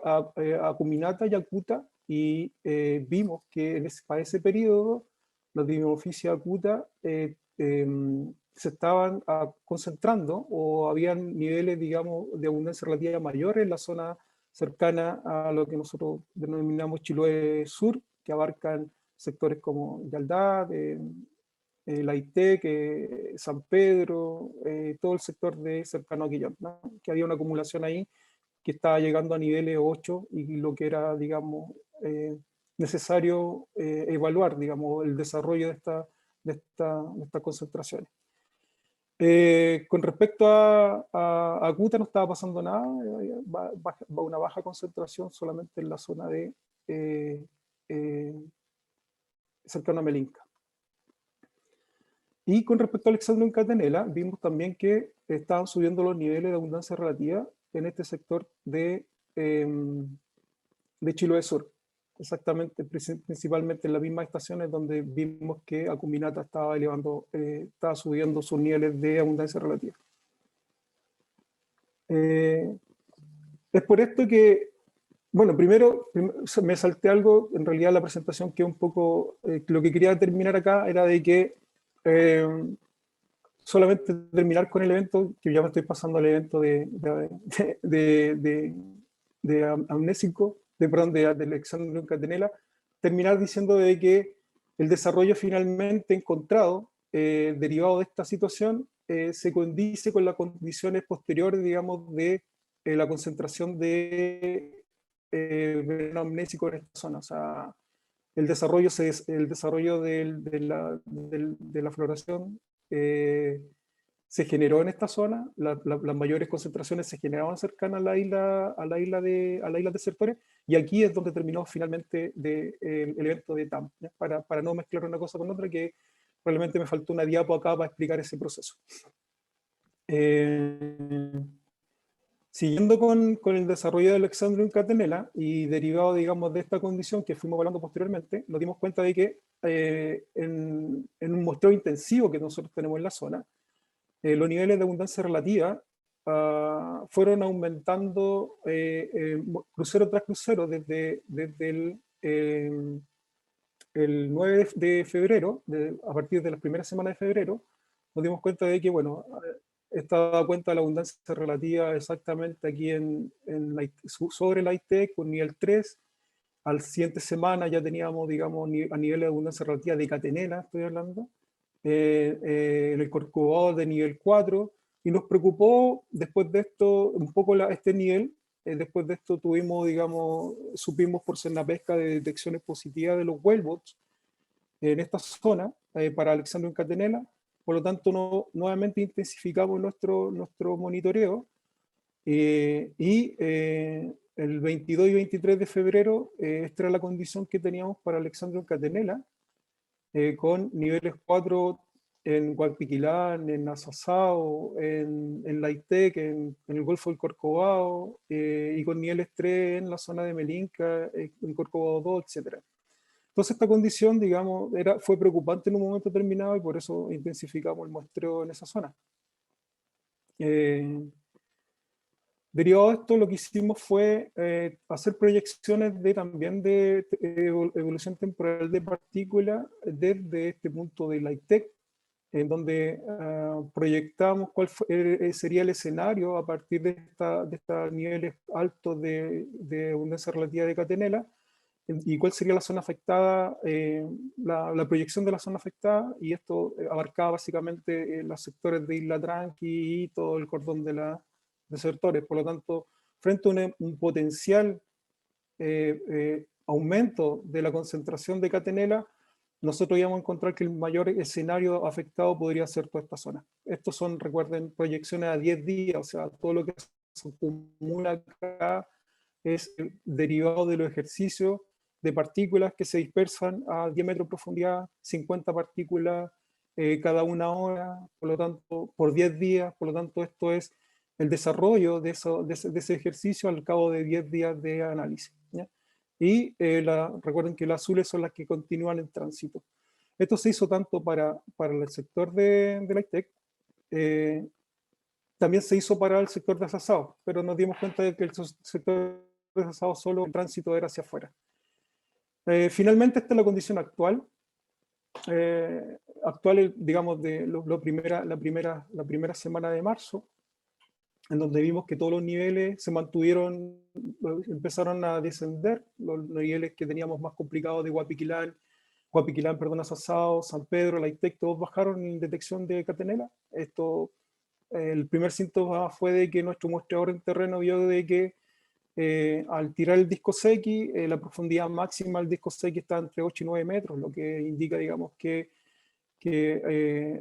Speaker 1: acuminata y acuta, y vimos que para ese periodo los dimorficia acuta se estaban concentrando, o habían niveles, digamos, de abundancia relativa mayores en la zona cercana a lo que nosotros denominamos Chiloé Sur, que abarcan sectores como Yaldá, Laitec, San Pedro, todo el sector de cercano a Quillón, ¿no? Que había una acumulación ahí que estaba llegando a niveles 8, y lo que era, digamos, necesario evaluar, digamos, el desarrollo de estas concentraciones. Con respecto a Acuta no estaba pasando nada, va una baja concentración solamente en la zona de cercano a Melinca. Y con respecto a Alexandro en Catenela, vimos también que estaban subiendo los niveles de abundancia relativa en este sector de Chiloé Sur. Exactamente, principalmente en las mismas estaciones donde vimos que Acuminata estaba estaba subiendo sus niveles de abundancia relativa. Es por esto que, bueno, primero me salté algo, en realidad la presentación, que un poco, lo que quería terminar acá era de que solamente terminar con el evento, que ya me estoy pasando al evento de amnésico, perdón, de Alexandro en Catenela, terminar diciendo de que el desarrollo finalmente encontrado, derivado de esta situación, se condice con las condiciones posteriores, digamos, de la concentración de veneno amnésico en esta zona. O sea, el desarrollo de la floración se generó en esta zona, las mayores concentraciones se generaban cercanas a la isla desertores, y aquí es donde terminó finalmente el evento de TAM, para no mezclar una cosa con otra, que probablemente me faltó una diapo acá para explicar ese proceso. Siguiendo con el desarrollo de Alexandro en Catenela, y derivado, digamos, de esta condición que fuimos hablando posteriormente, nos dimos cuenta de que en un muestreo intensivo que nosotros tenemos en la zona, los niveles de abundancia relativa fueron aumentando crucero tras crucero desde el 9 de febrero, a partir de las primeras semanas de febrero, nos dimos cuenta de que, bueno, estaba cuenta de la abundancia relativa exactamente aquí sobre la ITEC con nivel 3. Al siguiente semana ya teníamos, digamos, a nivel de abundancia relativa de Catenela, estoy hablando, el Corcovado de nivel 4, y nos preocupó después de esto un poco este nivel. Después de esto tuvimos, digamos, supimos por Cernapesca de detecciones positivas de los whalebots en esta zona para Alexandro en Catenela. Por lo tanto, nuevamente intensificamos nuestro monitoreo, y el 22 y 23 de febrero esta era la condición que teníamos para Alexandro en Catenela, con niveles 4 en Guapiquilán, en Azazao, en Laitec, en el Golfo del Corcovado, y con niveles 3 en la zona de Melinca, en Corcovado 2, etc. Entonces esta condición, digamos, fue preocupante en un momento determinado, y por eso intensificamos el muestreo en esa zona. Derivado de esto, lo que hicimos fue hacer proyecciones también de evolución temporal de partículas desde este punto de Laitec, en donde proyectamos cuál sería el escenario a partir de estos niveles altos de abundancia relativa de Catenela, y cuál sería la zona afectada, la proyección de la zona afectada, y esto abarcaba básicamente los sectores de Isla Tranqui y todo el cordón de desertores. Por lo tanto, frente a un potencial aumento de la concentración de Catenela, nosotros íbamos a encontrar que el mayor escenario afectado podría ser toda esta zona. Estos son, recuerden, proyecciones a 10 días, o sea, todo lo que se acumula acá es derivado de los ejercicios de partículas que se dispersan a 10 metros de profundidad, 50 partículas cada una hora, por lo tanto, por 10 días, por lo tanto, esto es el desarrollo de ese ejercicio al cabo de 10 días de análisis, ¿ya? Y recuerden que las azules son las que continúan en tránsito. Esto se hizo tanto para el sector de la ITEC, también se hizo para el sector de asado, pero nos dimos cuenta de que el sector de asado solo el tránsito era hacia afuera. Finalmente, esta es la condición actual. Digamos, de la primera semana de marzo, en donde vimos que todos los niveles se mantuvieron, empezaron a descender, los niveles que teníamos más complicados de Guapiquilán, perdón, Asasao, San Pedro, La Laitec, todos bajaron en detección de catenela. Esto, el primer síntoma fue de que nuestro muestreador en terreno vio de que al tirar el disco SEQI, la profundidad máxima del disco SEQI está entre 8 y 9 metros, lo que indica, digamos, que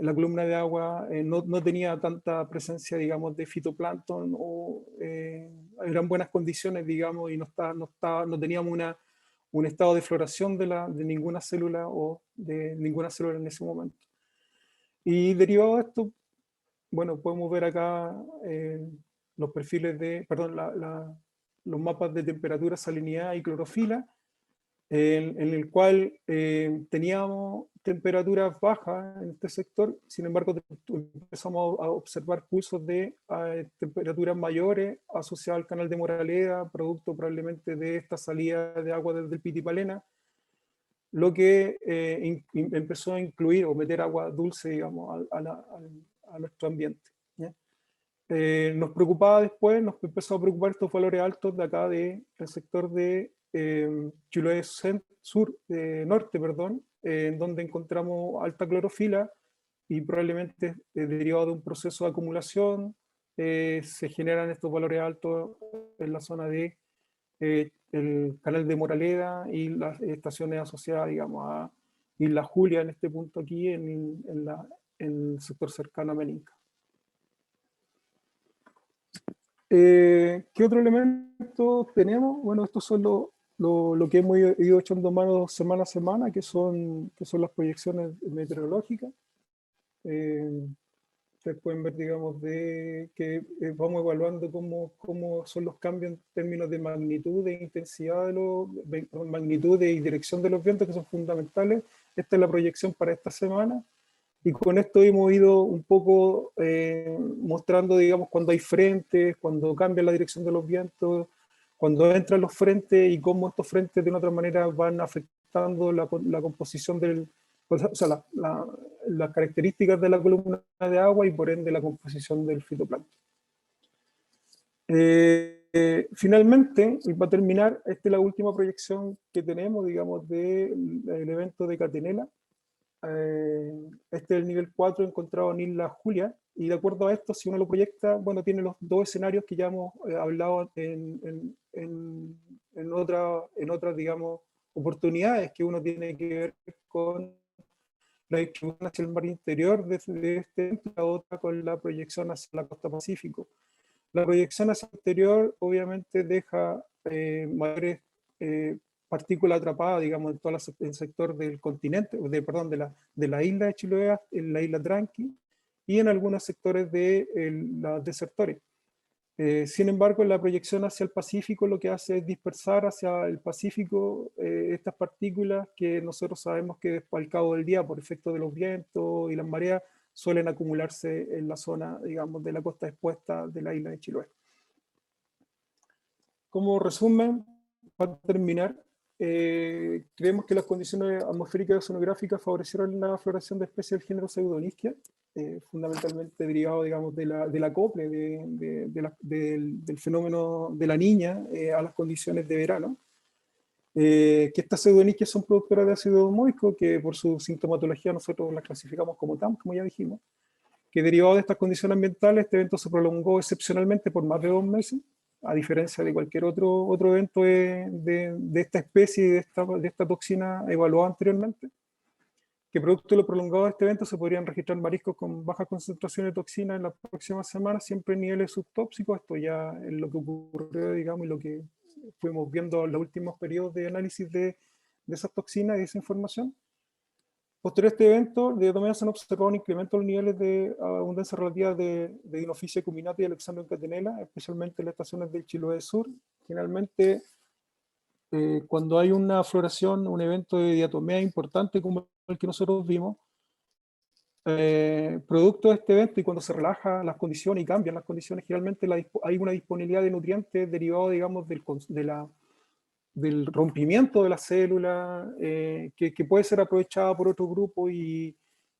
Speaker 1: la columna de agua no tenía tanta presencia, digamos, de fitoplancton, o eran buenas condiciones, digamos, y no teníamos un estado de floración de ninguna célula o de ninguna célula en ese momento. Y derivado de esto, bueno, podemos ver acá los perfiles los mapas de temperatura, salinidad y clorofila, en el cual teníamos temperaturas bajas en este sector. Sin embargo, empezamos a observar pulsos de temperaturas mayores asociadas al canal de Moraleda, producto probablemente de esta salida de agua desde el Pitipalena, lo que empezó a incluir o meter agua dulce, digamos, a nuestro ambiente, ¿ya? Nos preocupaba después, nos empezó a preocupar estos valores altos de acá del sector de Chiloé norte, perdón, en donde encontramos alta clorofila y probablemente derivado de un proceso de acumulación se generan estos valores altos en la zona de el canal de Moraleda y las estaciones asociadas, digamos, a Isla Julia en este punto aquí, en el sector cercano a Meninca. ¿Qué otro elemento tenemos? Bueno, estos son lo que hemos ido echando mano semana a semana, que son las proyecciones meteorológicas. Ustedes pueden ver, digamos, que vamos evaluando cómo son los cambios en términos de magnitud, de intensidad, magnitud y dirección de los vientos, que son fundamentales. Esta es la proyección para esta semana. Y con esto hemos ido un poco mostrando, digamos, cuando hay frentes, cuando cambia la dirección de los vientos, cuando entran los frentes y cómo estos frentes de una otra manera van afectando la composición o sea, las características de la columna de agua y por ende la composición del fitoplancton. Finalmente, y para terminar, esta es la última proyección que tenemos, digamos, del evento de Catenela. Este es el nivel 4 encontrado en Isla Julia, y de acuerdo a esto, si uno lo proyecta, bueno, tiene los dos escenarios que ya hemos hablado en otras, digamos, oportunidades, que uno tiene que ver con la distribución hacia el mar interior de este evento, la otra con la proyección hacia la costa Pacífico. La proyección hacia el exterior obviamente deja mayores partículas atrapadas, digamos, en todo el sector del continente, perdón, de la isla de Chiloé, en la isla Tranqui, y en algunos sectores de los desertores. Sin embargo, la proyección hacia el Pacífico lo que hace es dispersar hacia el Pacífico estas partículas que nosotros sabemos que al cabo del día, por efecto de los vientos y las mareas, suelen acumularse en la zona, digamos, de la costa expuesta de la isla de Chiloé. Como resumen, para terminar, creemos que las condiciones atmosféricas y oceanográficas favorecieron la floración de especies del género Pseudonychia, fundamentalmente derivado, digamos, del acople del fenómeno de la niña a las condiciones de verano. Que estas pseudonychias son productoras de ácido domoico, que por su sintomatología nosotros las clasificamos como TAM, como ya dijimos, que derivado de estas condiciones ambientales, este evento se prolongó excepcionalmente por más de 2 meses, a diferencia de cualquier otro evento de esta especie y de esta toxina evaluada anteriormente, que producto de lo prolongado de este evento se podrían registrar mariscos con baja concentración de toxina en las próximas semanas, siempre en niveles subtóxicos. Esto ya es lo que ocurrió, digamos, y lo que fuimos viendo los últimos periodos de análisis de esas toxinas y de esa información. Posterior a este evento, de todas maneras se han observado un incremento en los niveles de abundancia relativa de Dinophysia acuminata y Alexandrium catenella, especialmente en las estaciones del Chiloé Sur. Generalmente, cuando hay una floración, un evento de diatomea importante como el que nosotros vimos, producto de este evento y cuando se relajan las condiciones y cambian las condiciones, generalmente hay una disponibilidad de nutrientes derivado, digamos, del rompimiento de la célula, que puede ser aprovechada por otro grupo y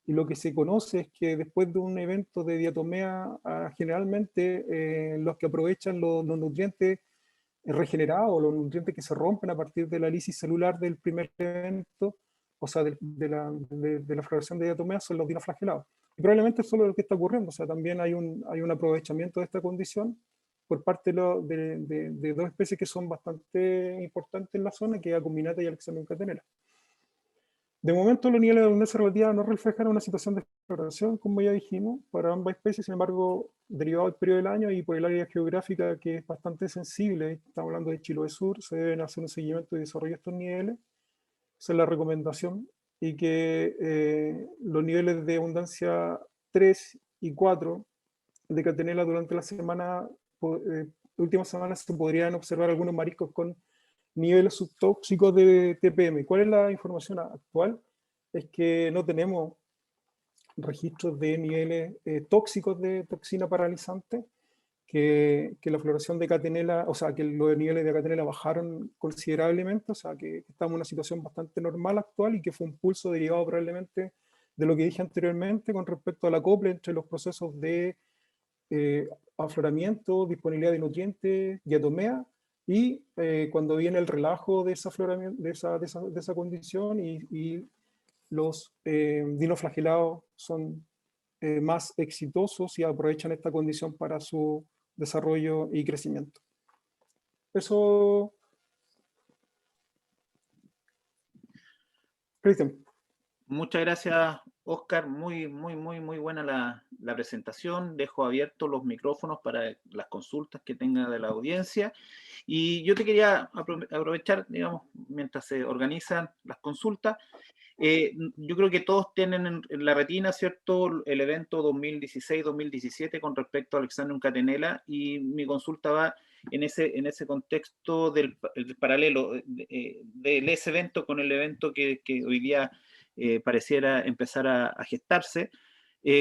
Speaker 1: lo que se conoce es que después de un evento de diatomea, generalmente los que aprovechan los nutrientes regenerados, los nutrientes que se rompen a partir de la lisis celular del primer evento, o sea, de la floración de diatomea, son los dinoflagelados. Y probablemente eso es lo que está ocurriendo, o sea, también hay un aprovechamiento de esta condición por parte de dos especies que son bastante importantes en la zona, que es Acuminata y Alexandrium catenella. De momento, los niveles de abundancia relativa no reflejan una situación de floración, como ya dijimos, para ambas especies. Sin embargo, derivado del periodo del año y por el área geográfica que es bastante sensible, estamos hablando de Chiloé Sur, se deben hacer un seguimiento y desarrollo de estos niveles. Esa es la recomendación. Y que los niveles de abundancia 3 y 4 de catenella durante la semana, últimas semanas, se podrían observar algunos mariscos con niveles subtóxicos de TPM. ¿Cuál es la información actual? Es que no tenemos registros de niveles tóxicos de toxina paralizante, que la floración de catenella, o sea, que los niveles de catenella bajaron considerablemente, o sea, que estamos en una situación bastante normal actual y que fue un pulso derivado probablemente de lo que dije anteriormente con respecto al acople entre los procesos de afloramiento, disponibilidad de nutrientes, diatomea, y cuando viene el relajo de esa, de esa condición y los dinoflagelados son más exitosos y aprovechan esta condición para su desarrollo y crecimiento. Eso, Cristian.
Speaker 2: Muchas gracias, Oscar. Muy buena la presentación. Dejo abiertos los micrófonos para las consultas que tenga de la audiencia. Y yo te quería aprovechar, digamos, mientras se organizan las consultas. Yo creo que todos tienen en la retina, ¿cierto?, el evento 2016-2017 con respecto a Alexandrium catenella, y mi consulta va en ese contexto del paralelo de ese evento con el evento que hoy día pareciera empezar a gestarse.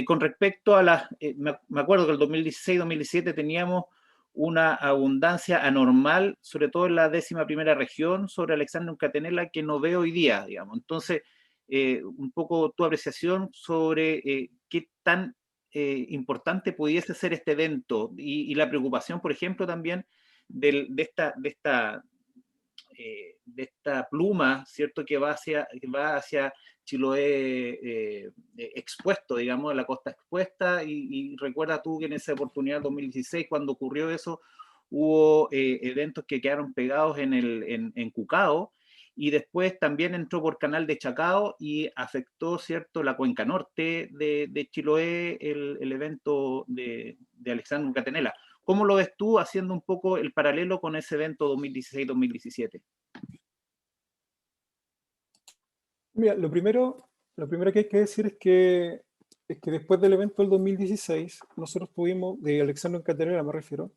Speaker 2: Con respecto a me acuerdo que el 2016-2017 teníamos una abundancia anormal, sobre todo en la 11ª región, sobre Alexandrium catenella, que no veo hoy día, digamos. Entonces, un poco tu apreciación sobre qué tan importante pudiese ser este evento y la preocupación, por ejemplo, también de esta pluma, ¿cierto?, que va hacia Chiloé expuesto, digamos, de la costa expuesta, y recuerda tú que en esa oportunidad 2016, cuando ocurrió eso, hubo eventos que quedaron pegados en Cucao, y después también entró por Canal de Chacao y afectó, ¿cierto?, la cuenca norte de Chiloé, el evento de Alexandrium catenella. ¿Cómo lo ves tú haciendo un poco el paralelo con ese evento 2016-2017?
Speaker 1: Mira, lo primero que hay que decir es que después del evento del 2016, nosotros tuvimos, de Alexandrium catenella me refiero,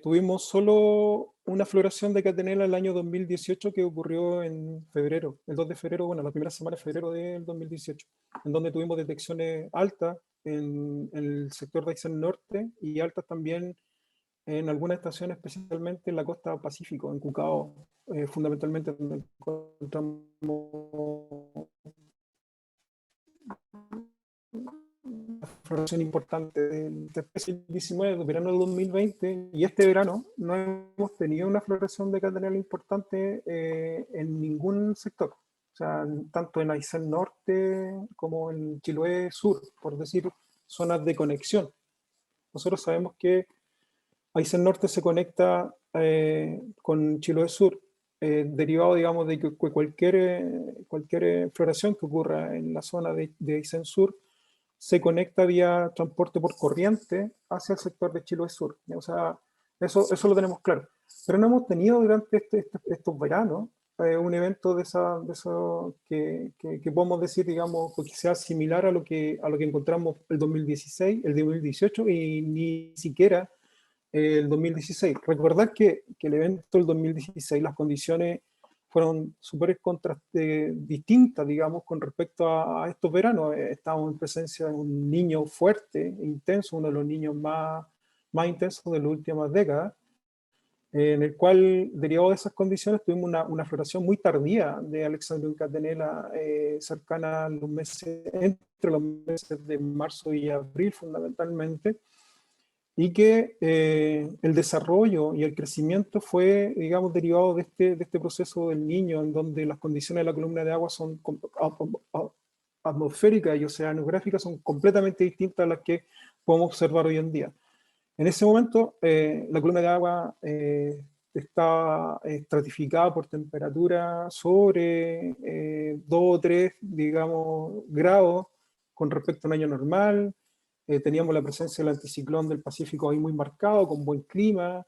Speaker 1: tuvimos solo una floración de catenella el año 2018 que ocurrió en febrero, el 2 de febrero, bueno, la primera semana de febrero del 2018, en donde tuvimos detecciones altas en el sector de Aysén Norte y altas también en algunas estaciones, especialmente en la costa Pacífico, en Cucao, fundamentalmente donde encontramos una floración importante de especie 19 de verano del 2020, y este verano no hemos tenido una floración de catenella importante en ningún sector. O sea, tanto en Aysén Norte como en Chiloé Sur, por decir, zonas de conexión. Nosotros sabemos que Aysén Norte se conecta con Chiloé Sur, derivado, digamos, de que cualquier floración que ocurra en la zona de Aysén Sur se conecta vía transporte por corriente hacia el sector de Chiloé Sur. O sea, eso lo tenemos claro. pero no hemos tenido durante estos veranos un evento de eso que podemos decir, digamos, que sea similar a lo que encontramos el 2016, el 2018 y ni siquiera el 2016. Recordar que el evento del 2016, las condiciones fueron súper distintas, digamos, con respecto a estos veranos. Estábamos en presencia de un niño fuerte, intenso, uno de los niños más intensos de las últimas décadas, en el cual, derivado de esas condiciones, tuvimos una floración muy tardía de Alexandrium catenella, cercana a los meses, entre los meses de marzo y abril fundamentalmente, y que el desarrollo y el crecimiento fue, digamos, derivado de este proceso del niño, en donde las condiciones de la columna de agua son atmosféricas y oceanográficas son completamente distintas a las que podemos observar hoy en día. En ese momento, la columna de agua está estratificada por temperatura sobre 2 o 3, digamos, grados con respecto a un año normal. Teníamos la presencia del anticiclón del Pacífico ahí muy marcado, con buen clima,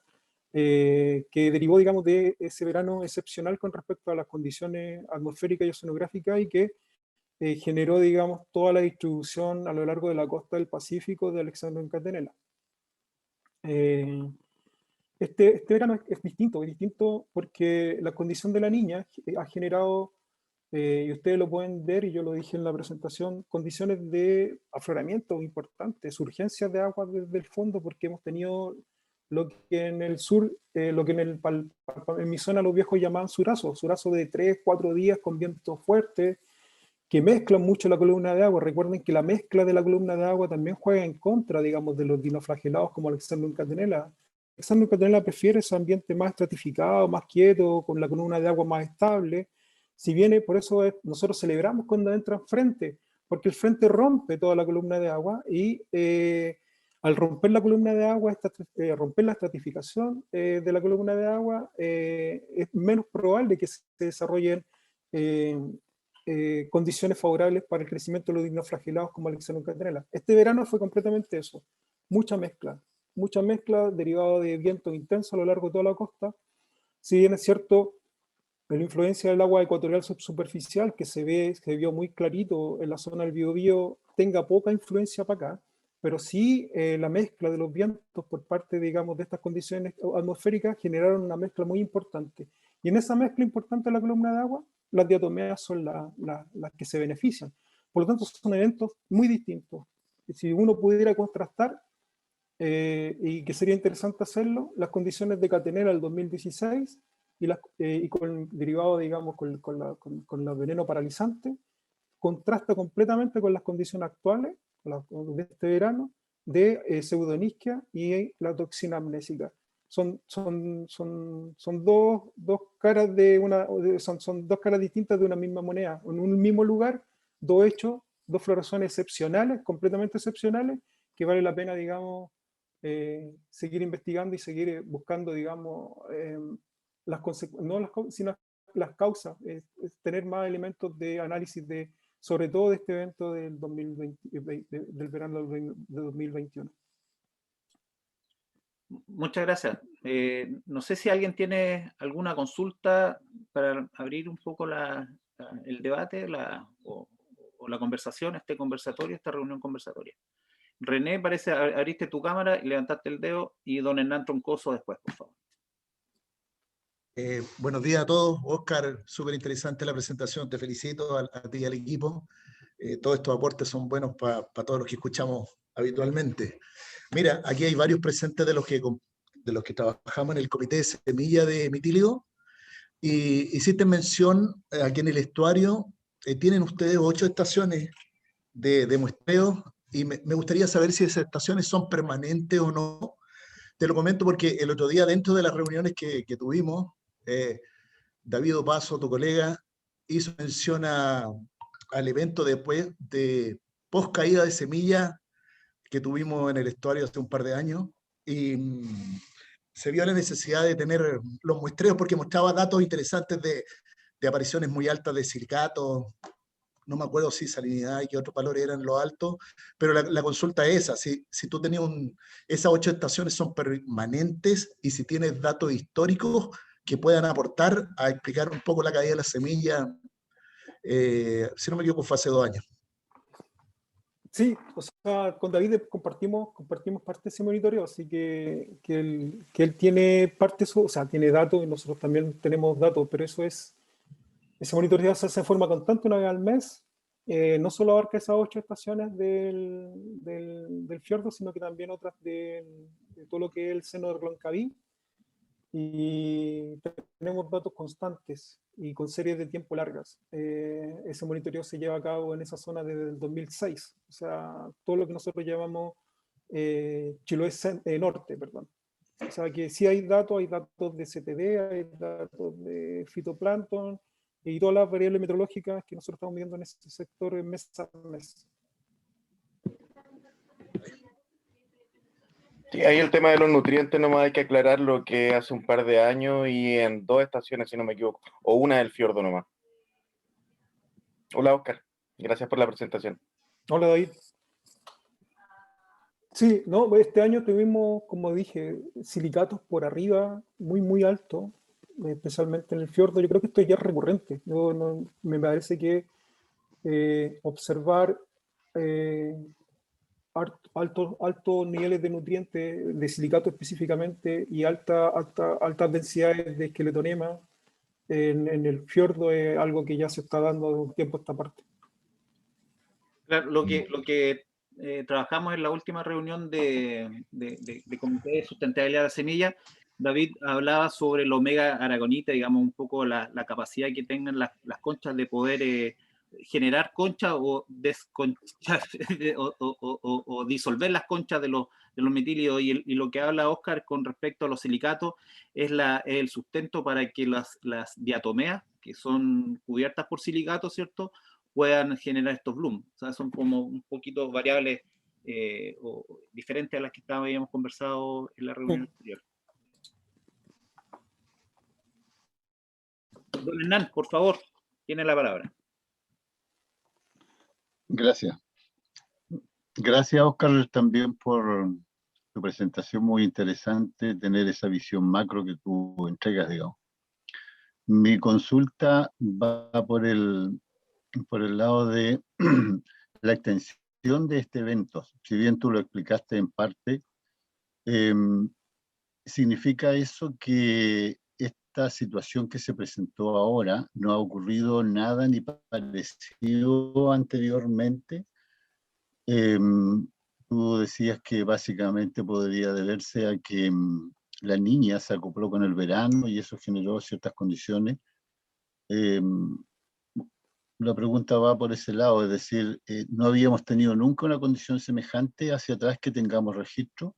Speaker 1: que derivó, digamos, de ese verano excepcional con respecto a las condiciones atmosféricas y oceanográficas y que generó, digamos, toda la distribución a lo largo de la costa del Pacífico de Alexandrium catenella. Este verano es distinto porque la condición de la niña ha generado, y ustedes lo pueden ver, y yo lo dije en la presentación, condiciones de afloramiento importantes, urgencias de agua desde el fondo, porque hemos tenido lo que en el sur, lo que en mi zona los viejos llamaban surazos de 3, 4 días con vientos fuertes, que mezclan mucho la columna de agua. Recuerden que la mezcla de la columna de agua también juega en contra, digamos, de los dinoflagelados como Alexandrium catenella. Alexandrium catenella prefiere ese ambiente más estratificado, más quieto, con la columna de agua más estable. Si viene, por eso nosotros celebramos cuando entra frente, porque el frente rompe toda la columna de agua y al romper la columna de agua, romper la estratificación de la columna de agua, es menos probable que se desarrollen condiciones favorables para el crecimiento de los dinoflagelados como Alexandrium catenella. Este verano fue completamente eso, mucha mezcla derivada de viento intenso a lo largo de toda la costa. Si bien es cierto, la influencia del agua ecuatorial subsuperficial, que se vio muy clarito en la zona del Biobío, tenga poca influencia para acá, pero sí la mezcla de los vientos por parte, digamos, de estas condiciones atmosféricas generaron una mezcla muy importante. Y en esa mezcla importante de la columna de agua, las diatomeas son las que se benefician. Por lo tanto, son eventos muy distintos. Y si uno pudiera contrastar, y que sería interesante hacerlo, las condiciones de catenera del 2016 y con el derivado, digamos, con la veneno paralizante, contrasta completamente con las condiciones actuales de este verano de pseudonisquia y la toxina amnésica. Son dos caras son dos caras distintas de una misma moneda. En un mismo lugar, dos hechos, dos floraciones excepcionales, completamente excepcionales, que vale la pena, digamos, seguir investigando y seguir buscando, digamos, sino las causas, tener más elementos de análisis sobre todo de este evento del 2020, del verano de 2021.
Speaker 2: Muchas gracias. No sé si alguien tiene alguna consulta para abrir un poco el debate o la conversación, este conversatorio, esta reunión conversatoria. René, parece abriste tu cámara y levantaste el dedo, y don Hernán Troncoso después, por favor.
Speaker 3: Buenos días a todos. Oscar, súper interesante la presentación. Te felicito a ti y al equipo. Todos estos aportes son buenos para todos los que escuchamos habitualmente. Mira, aquí hay varios presentes de los que trabajamos en el Comité de Semilla de Mitíligo. Y hiciste mención aquí en el estuario, tienen ustedes 8 estaciones de muestreo, y me gustaría saber si esas estaciones son permanentes o no. Te lo comento porque el otro día, dentro de las reuniones que tuvimos, David Opaso, tu colega, hizo mención al evento después de post caída de semilla que tuvimos en el estuario hace un par de años, y se vio la necesidad de tener los muestreos porque mostraba datos interesantes de apariciones muy altas de silicatos no me acuerdo si salinidad y qué otros valores eran los altos, pero la consulta es esa, si tú tenías esas 8 estaciones son permanentes y si tienes datos históricos que puedan aportar a explicar un poco la caída de la semilla, si no me equivoco fue hace 2 años.
Speaker 1: Sí, o sea, con David compartimos parte de ese monitoreo, así que él tiene parte, o sea, tiene datos y nosotros también tenemos datos, pero ese monitoreo se hace de forma constante una vez al mes. No solo abarca esas 8 estaciones del fiordo, sino que también otras de todo lo que es el seno de Reloncaví. Y tenemos datos constantes y con series de tiempo largas. Ese monitoreo se lleva a cabo en esa zona desde el 2006. O sea, todo lo que nosotros llamamos Chiloé Norte, perdón. O sea, que sí hay datos de CTD, hay datos de fitoplancton y todas las variables meteorológicas que nosotros estamos viendo en ese sector mes a mes.
Speaker 4: Sí, ahí el tema de los nutrientes nomás hay que aclarar lo que hace un par de años y en 2 estaciones, si no me equivoco, o una del fiordo nomás. Hola, Oscar. Gracias por la presentación.
Speaker 1: Hola, David. Sí, no, este año tuvimos, como dije, silicatos por arriba muy, muy altos, especialmente en el fiordo. Yo creo que esto ya es recurrente. Me parece que observar altos niveles de nutrientes, de silicato específicamente, y altas densidades de esqueletonema en el fiordo es algo que ya se está dando de un tiempo a esta parte.
Speaker 2: Claro, lo que trabajamos en la última reunión de Comité de Sustentabilidad de la Semilla, David hablaba sobre el omega aragonita, digamos, un poco la capacidad que tengan las conchas de poder generar conchas o desconchar o disolver las conchas de los metílidos, y lo que habla Oscar con respecto a los silicatos es el sustento para que las diatomeas, que son cubiertas por silicatos, ¿cierto?, puedan generar estos blooms. O sea, son como un poquito variables o diferentes a las que habíamos conversado en la reunión anterior. Don Hernán, por favor, tiene la palabra.
Speaker 5: Gracias. Gracias, Oscar, también por tu presentación muy interesante, tener esa visión macro que tú entregas, digamos. Mi consulta va por el lado de la extensión de este evento. Si bien tú lo explicaste en parte, ¿significa eso que esta situación que se presentó ahora no ha ocurrido nada ni parecido anteriormente? Tú decías que básicamente podría deberse a que la niña se acopló con el verano y eso generó ciertas condiciones. La pregunta va por ese lado, es decir, ¿no habíamos tenido nunca una condición semejante hacia atrás que tengamos registro?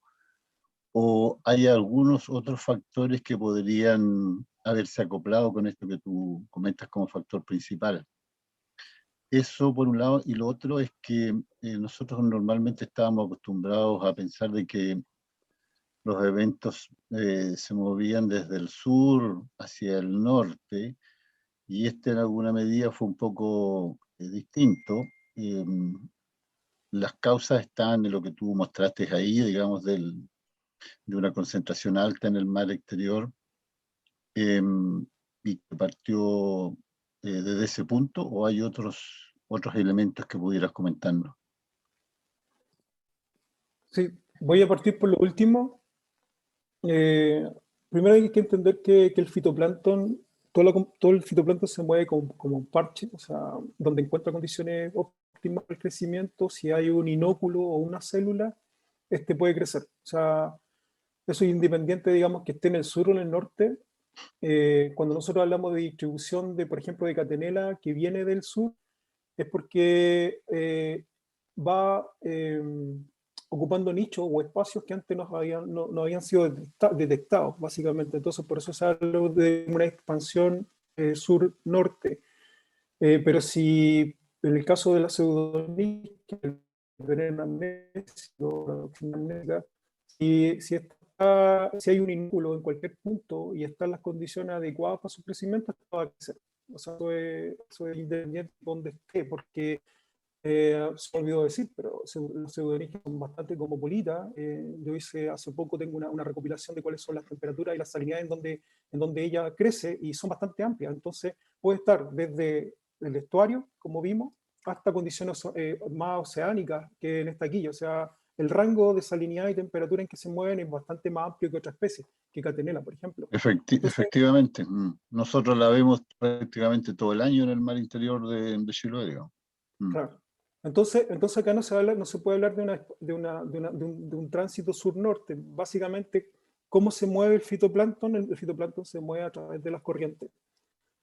Speaker 5: ¿O hay algunos otros factores que podrían haberse acoplado con esto que tú comentas como factor principal? Eso por un lado, y lo otro es que nosotros normalmente estábamos acostumbrados a pensar de que los eventos se movían desde el sur hacia el norte, y este en alguna medida fue un poco distinto. Las causas están en lo que tú mostraste ahí, digamos, de una concentración alta en el mar exterior, y que partió desde ese punto, ¿o hay otros elementos que pudieras comentarnos?
Speaker 1: Sí, voy a partir por lo último. Primero hay que entender que el fitoplancton, todo el fitoplancton se mueve como un parche, o sea, donde encuentra condiciones óptimas para el crecimiento. Si hay un inóculo o una célula, este puede crecer. O sea, eso es independiente, digamos, que esté en el sur o en el norte. Cuando nosotros hablamos de distribución de, por ejemplo, de catenela que viene del sur, es porque va ocupando nichos o espacios que antes no habían sido detectados, básicamente. Entonces, por eso se habla de una expansión sur-norte. Pero si en el caso de la pseudonía, el veneno amnésico, si hay un inúculo en cualquier punto y están las condiciones adecuadas para su crecimiento, esto va a crecer. O sea, eso es independiente de donde esté, porque se me olvidó decir, pero los pseudonígenos son bastante cosmopolitas. Yo hice hace poco, tengo una recopilación de cuáles son las temperaturas y las salinidades en donde ella crece, y son bastante amplias. Entonces puede estar desde el estuario, como vimos, hasta condiciones más oceánicas que en esta quilla. O sea, el rango de salinidad y temperatura en que se mueven es bastante más amplio que otras especies, que Catenella, por ejemplo. Entonces,
Speaker 5: Efectivamente. Nosotros la vemos prácticamente todo el año en el mar interior de Chiloé, digamos.
Speaker 1: claro. Entonces acá no se puede hablar de un tránsito sur-norte. Básicamente, ¿cómo se mueve el fitoplancton? El fitoplancton se mueve a través de las corrientes.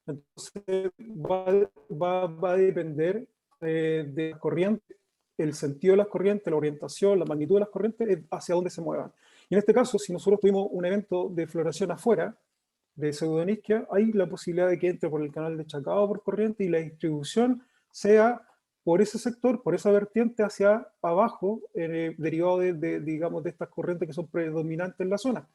Speaker 1: Entonces va a depender de las corrientes, el sentido de las corrientes, la orientación, la magnitud de las corrientes, hacia dónde se muevan. Y en este caso, si nosotros tuvimos un evento de floración afuera, de Pseudonisquia, hay la posibilidad de que entre por el canal de Chacao por corriente y la distribución sea por ese sector, por esa vertiente hacia abajo, derivado digamos, de estas corrientes que son predominantes en la zona.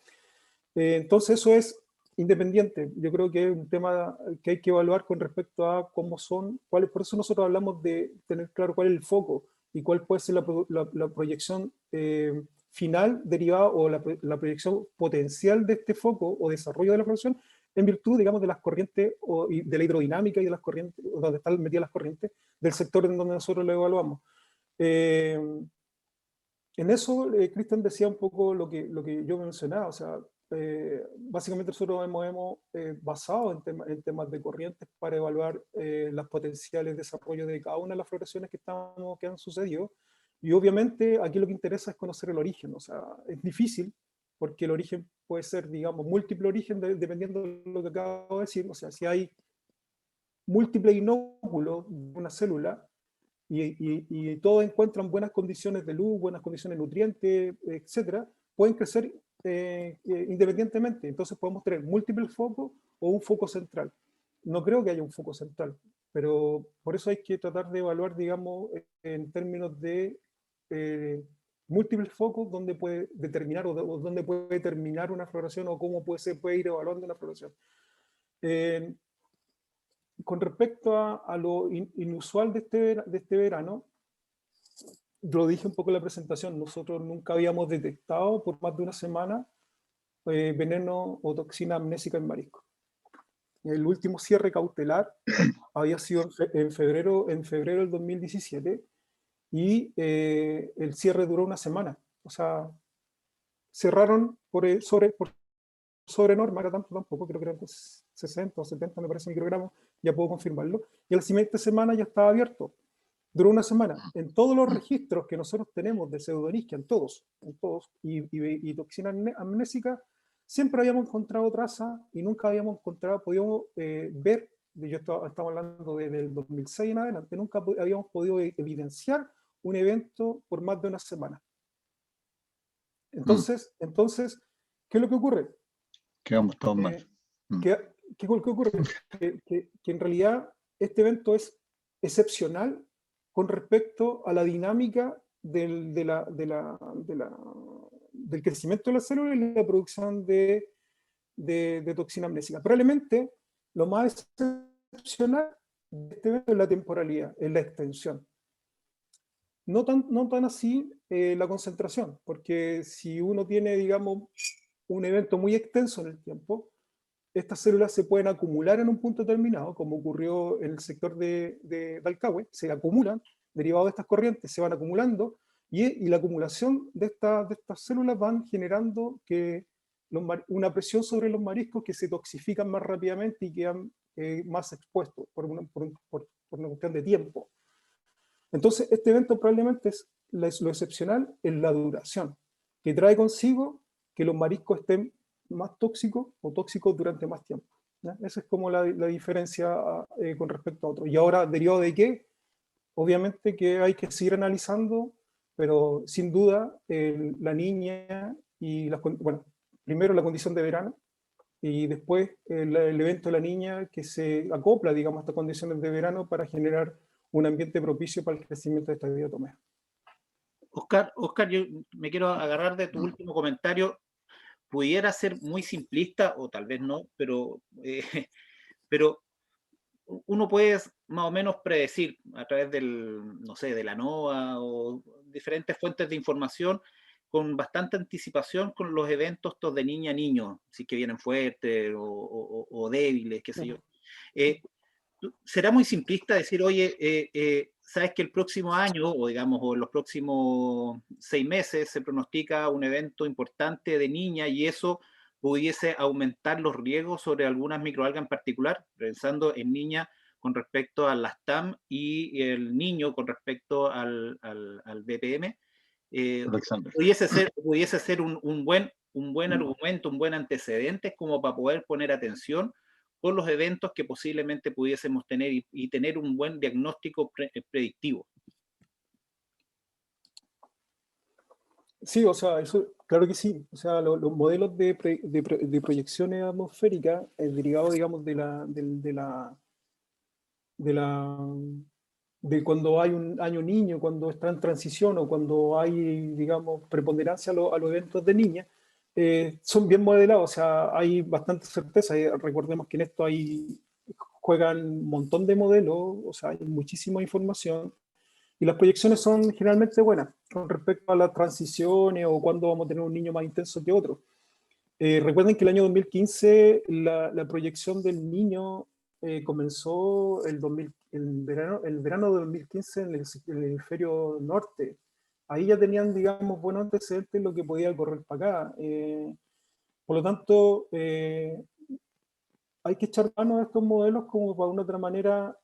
Speaker 1: Entonces eso es independiente. Yo creo que es un tema que hay que evaluar con respecto a cómo son, por eso nosotros hablamos de tener claro cuál es el foco y cuál puede ser la proyección final derivada, o la proyección potencial de este foco o desarrollo de la floración, en virtud, digamos, de las corrientes y de la hidrodinámica y de las corrientes, donde están metidas las corrientes, del sector en donde nosotros lo evaluamos. En eso, Cristian decía un poco lo que yo mencionaba. O sea, básicamente nosotros hemos basado en temas de corrientes para evaluar las potenciales desarrollos de cada una de las floraciones que han sucedido. Y obviamente aquí lo que interesa es conocer el origen. O sea, es difícil porque el origen puede ser, digamos, múltiple origen dependiendo de lo que acabo de decir. O sea, si hay múltiples inóculos de una célula y todos encuentran buenas condiciones de luz, buenas condiciones de nutrientes, etcétera, pueden crecer independientemente. Entonces podemos tener múltiples focos o un foco central. No creo que haya un foco central, pero por eso hay que tratar de evaluar, digamos, en términos de múltiples focos donde puede determinar o donde puede terminar una floración, o cómo se puede ir evaluando una floración. Con respecto a lo inusual de este verano, lo dije un poco en la presentación, nosotros nunca habíamos detectado por más de una semana veneno o toxina amnésica en marisco. El último cierre cautelar había sido en febrero del 2017, y el cierre duró una semana. O sea, cerraron sobre norma, era tampoco, creo que eran 60 o 70, me parece, microgramos, ya puedo confirmarlo, y la siguiente semana ya estaba abierto. Duró una semana. En todos los registros que nosotros tenemos de Pseudonisquia, en todos, y toxina amnésica, siempre habíamos encontrado trazas y nunca habíamos podido ver, estamos hablando desde el 2006 en adelante, nunca habíamos podido evidenciar un evento por más de una semana. Entonces, ¿qué es lo que ocurre?
Speaker 5: Quedamos todos mal.
Speaker 1: ¿Qué ocurre? Que en realidad este evento es excepcional con respecto a la dinámica del crecimiento de la célula y la producción de toxina amnésica. Probablemente lo más excepcional de este evento es la temporalidad, es la extensión. No tan así la concentración, porque si uno tiene, digamos, un evento muy extenso en el tiempo, estas células se pueden acumular en un punto determinado, como ocurrió en el sector de Dalcahue, se acumulan, derivados de estas corrientes, se van acumulando, y la acumulación de estas células van generando una presión sobre los mariscos que se toxifican más rápidamente y quedan más expuestos por una cuestión de tiempo. Entonces, este evento probablemente lo excepcional en la duración, que trae consigo que los mariscos estén más tóxicos o tóxicos durante más tiempo. ¿Ya? Esa es como la diferencia con respecto a otros. Y ahora, ¿derivado de qué? Obviamente que hay que seguir analizando, pero sin duda la niña y bueno, primero la condición de verano, y después el evento de la niña que se acopla, digamos, a estas condiciones de verano para generar un ambiente propicio para el crecimiento de esta diatomea.
Speaker 2: Oscar, yo me quiero agarrar de tu último comentario. Pudiera ser muy simplista, o tal vez no, pero uno puede más o menos predecir a través no sé, de la NOAA o diferentes fuentes de información con bastante anticipación con los eventos estos de niña a niño, si que vienen fuertes o débiles, qué sé yo. Será muy simplista decir, oye, sabes que el próximo año, o digamos, o en los próximos 6 meses, se pronostica un evento importante de niña y eso pudiese aumentar los riesgos sobre algunas microalgas en particular, pensando en niña con respecto a las TAM y el niño con respecto al BPM.
Speaker 5: Alexander.
Speaker 2: Pudiese ser un buen argumento, un buen antecedente como para poder poner atención con los eventos que posiblemente pudiésemos tener y tener un buen diagnóstico predictivo.
Speaker 1: Sí, o sea, eso, claro que sí. O sea, los modelos de proyecciones atmosféricas, derivados, digamos, de cuando hay un año niño, cuando está en transición o cuando hay, digamos, preponderancia a los eventos de niña, son bien modelados. O sea, hay bastante certeza. Recordemos que en esto juegan un montón de modelos, o sea, hay muchísima información. Y las proyecciones son generalmente buenas con respecto a las transiciones o cuándo vamos a tener un niño más intenso que otro. Recuerden que el año 2015 la proyección del niño comenzó el verano de 2015 en el hemisferio norte. Ahí ya tenían, digamos, buenos antecedentes de lo que podía correr para acá. Por lo tanto, hay que echar mano a estos modelos como para una otra manera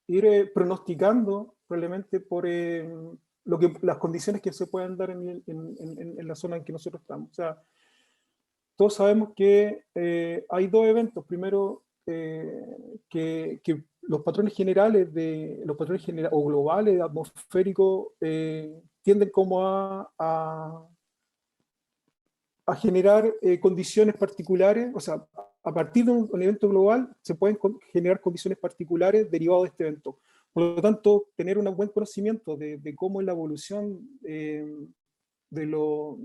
Speaker 1: ir pronosticando probablemente por las condiciones que se puedan dar en la zona en que nosotros estamos. O sea, todos sabemos que hay dos eventos. Primero, que los patrones generales o globales atmosféricos tienden como a generar condiciones particulares. O sea, a partir de un evento global se pueden generar condiciones particulares derivadas de este evento. Por lo tanto, tener un buen conocimiento de cómo es la evolución de los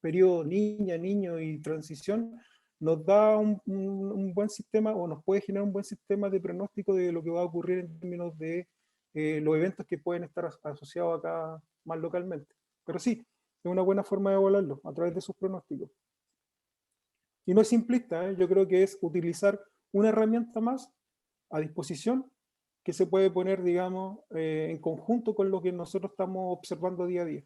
Speaker 1: periodos niña, niño y transición nos da un buen sistema, o nos puede generar un buen sistema de pronóstico de lo que va a ocurrir en términos de los eventos que pueden estar asociados acá más localmente. Pero sí, es una buena forma de evaluarlo a través de sus pronósticos. Y no es simplista, yo creo que es utilizar una herramienta más a disposición que se puede poner, digamos, en conjunto con lo que nosotros estamos observando día a día.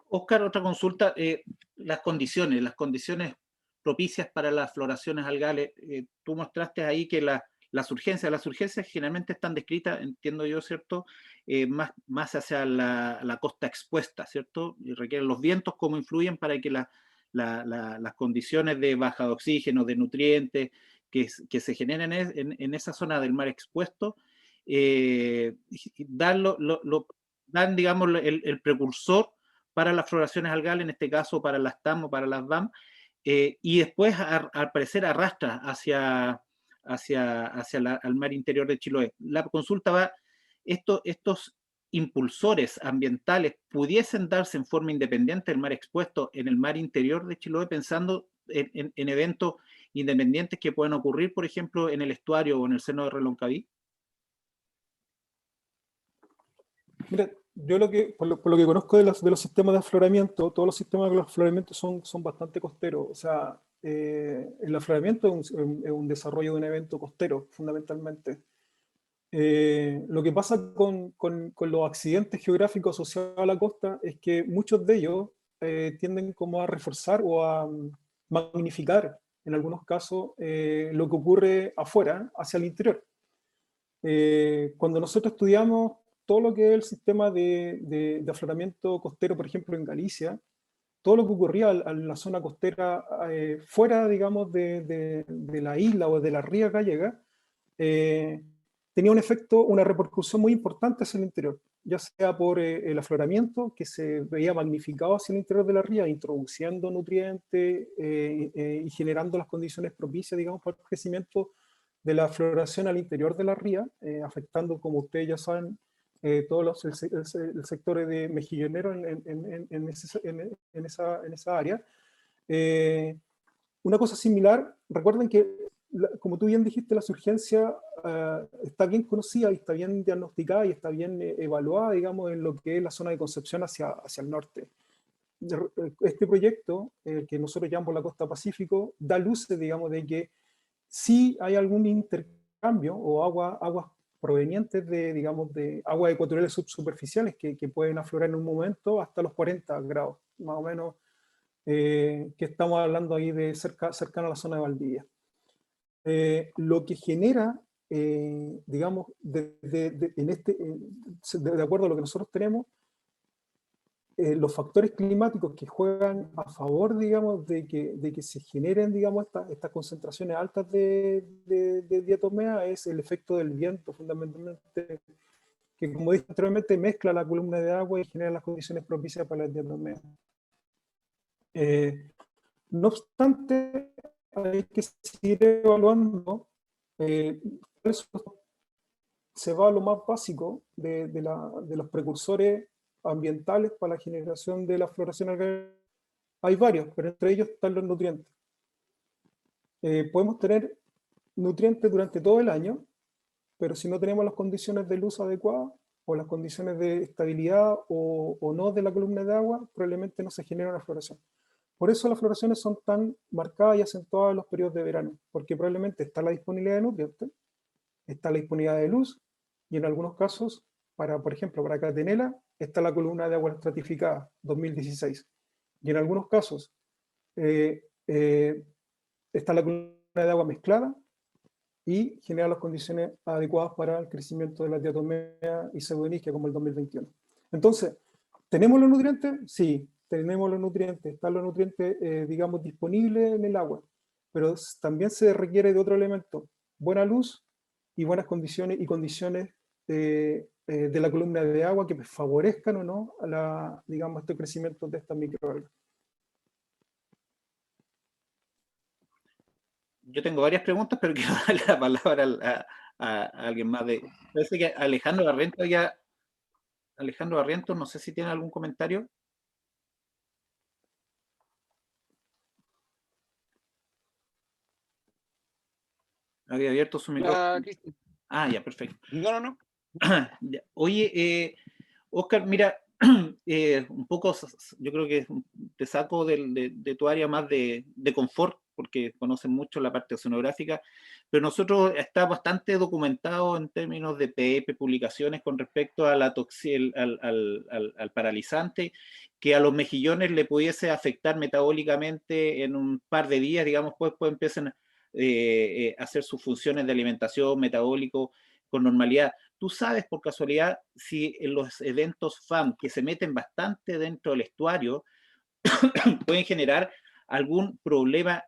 Speaker 2: Oscar, otra consulta, las condiciones propicias para las floraciones algales. Tú mostraste ahí que las urgencias generalmente están descritas, entiendo yo, ¿cierto? Más hacia la costa expuesta, ¿cierto? Y requieren los vientos, cómo influyen para que las condiciones de baja de oxígeno, de nutrientes, que se generen en esa zona del mar expuesto, dan, digamos, el precursor para las floraciones algales, en este caso para las TAM o para las BAM, y después al parecer arrastra hacia al mar interior de Chiloé. La consulta va, estos impulsores ambientales pudiesen darse en forma independiente del mar expuesto en el mar interior de Chiloé, pensando en eventos independientes que pueden ocurrir, por ejemplo, en el estuario o en el seno de Reloncaví.
Speaker 1: Mira, yo por lo que conozco de los sistemas de afloramiento, todos los sistemas de afloramiento son bastante costeros. O sea, el afloramiento es un desarrollo de un evento costero, fundamentalmente. Lo que pasa con los accidentes geográficos asociados a la costa es que muchos de ellos tienden como a reforzar o a magnificar, en algunos casos, lo que ocurre afuera, hacia el interior. Cuando nosotros estudiamos todo lo que es el sistema de afloramiento costero, por ejemplo, en Galicia, todo lo que ocurría en la zona costera fuera, digamos, de la isla o de la ría gallega, tenía un efecto, una repercusión muy importante hacia el interior, ya sea por el afloramiento, que se veía magnificado hacia el interior de la ría, introduciendo nutrientes y generando las condiciones propicias, digamos, para el crecimiento de la floración al interior de la ría, afectando, como ustedes ya saben, todos el sector de mejillonero en esa área. Una cosa similar, recuerden que como tú bien dijiste, la surgencia está bien conocida y está bien diagnosticada y está bien evaluada, digamos, en lo que es la zona de Concepción hacia el norte. Este proyecto, que nosotros llamamos la Costa Pacífico, da luces, digamos, de que sí hay algún intercambio o aguas provenientes de, digamos, de aguas ecuatoriales subsuperficiales que pueden aflorar en un momento hasta los 40 grados, más o menos, que estamos hablando ahí de cercano a la zona de Valdivia. Lo que genera, digamos, de acuerdo a lo que nosotros tenemos, los factores climáticos que juegan a favor, digamos, de que se generen, digamos, estas concentraciones altas de diatomea es el efecto del viento, fundamentalmente, que, como dije anteriormente, mezcla la columna de agua y genera las condiciones propicias para la diatomea. No obstante, hay que seguir evaluando, se va a lo más básico de los precursores ambientales para la generación de la floración orgánica. Hay varios, pero entre ellos están los nutrientes. Podemos tener nutrientes durante todo el año, pero si no tenemos las condiciones de luz adecuadas o las condiciones de estabilidad o no de la columna de agua, probablemente no se genera una floración. Por eso las floraciones son tan marcadas y acentuadas en los periodos de verano, porque probablemente está la disponibilidad de nutrientes, está la disponibilidad de luz, y en algunos casos, por ejemplo, para Catenela, está la columna de agua estratificada 2016. Y en algunos casos está la columna de agua mezclada y genera las condiciones adecuadas para el crecimiento de la diatomea y pseudonisquia como el 2021. Entonces, ¿tenemos los nutrientes? Sí, tenemos los nutrientes. Están los nutrientes, digamos, disponibles en el agua. Pero también se requiere de otro elemento: buena luz y buenas condiciones de la columna de agua que favorezcan o no a digamos, este crecimiento de estas microalgas.
Speaker 2: Yo tengo varias preguntas, pero quiero darle la palabra a alguien más. Parece que Alejandro Barrientos, no sé si tiene algún comentario. Había abierto su micrófono. Ah, ya, perfecto.
Speaker 6: No.
Speaker 2: Oye, Óscar, mira, un poco, yo creo que te saco de tu área más de confort, porque conocen mucho la parte oceanográfica, pero nosotros está bastante documentado en términos de PEP, publicaciones con respecto a la al paralizante, que a los mejillones le pudiese afectar metabólicamente en un par de días, digamos, pues empiezan a hacer sus funciones de alimentación, metabólico, con normalidad. ¿Tú sabes por casualidad si en los eventos FAM que se meten bastante dentro del estuario pueden generar algún problema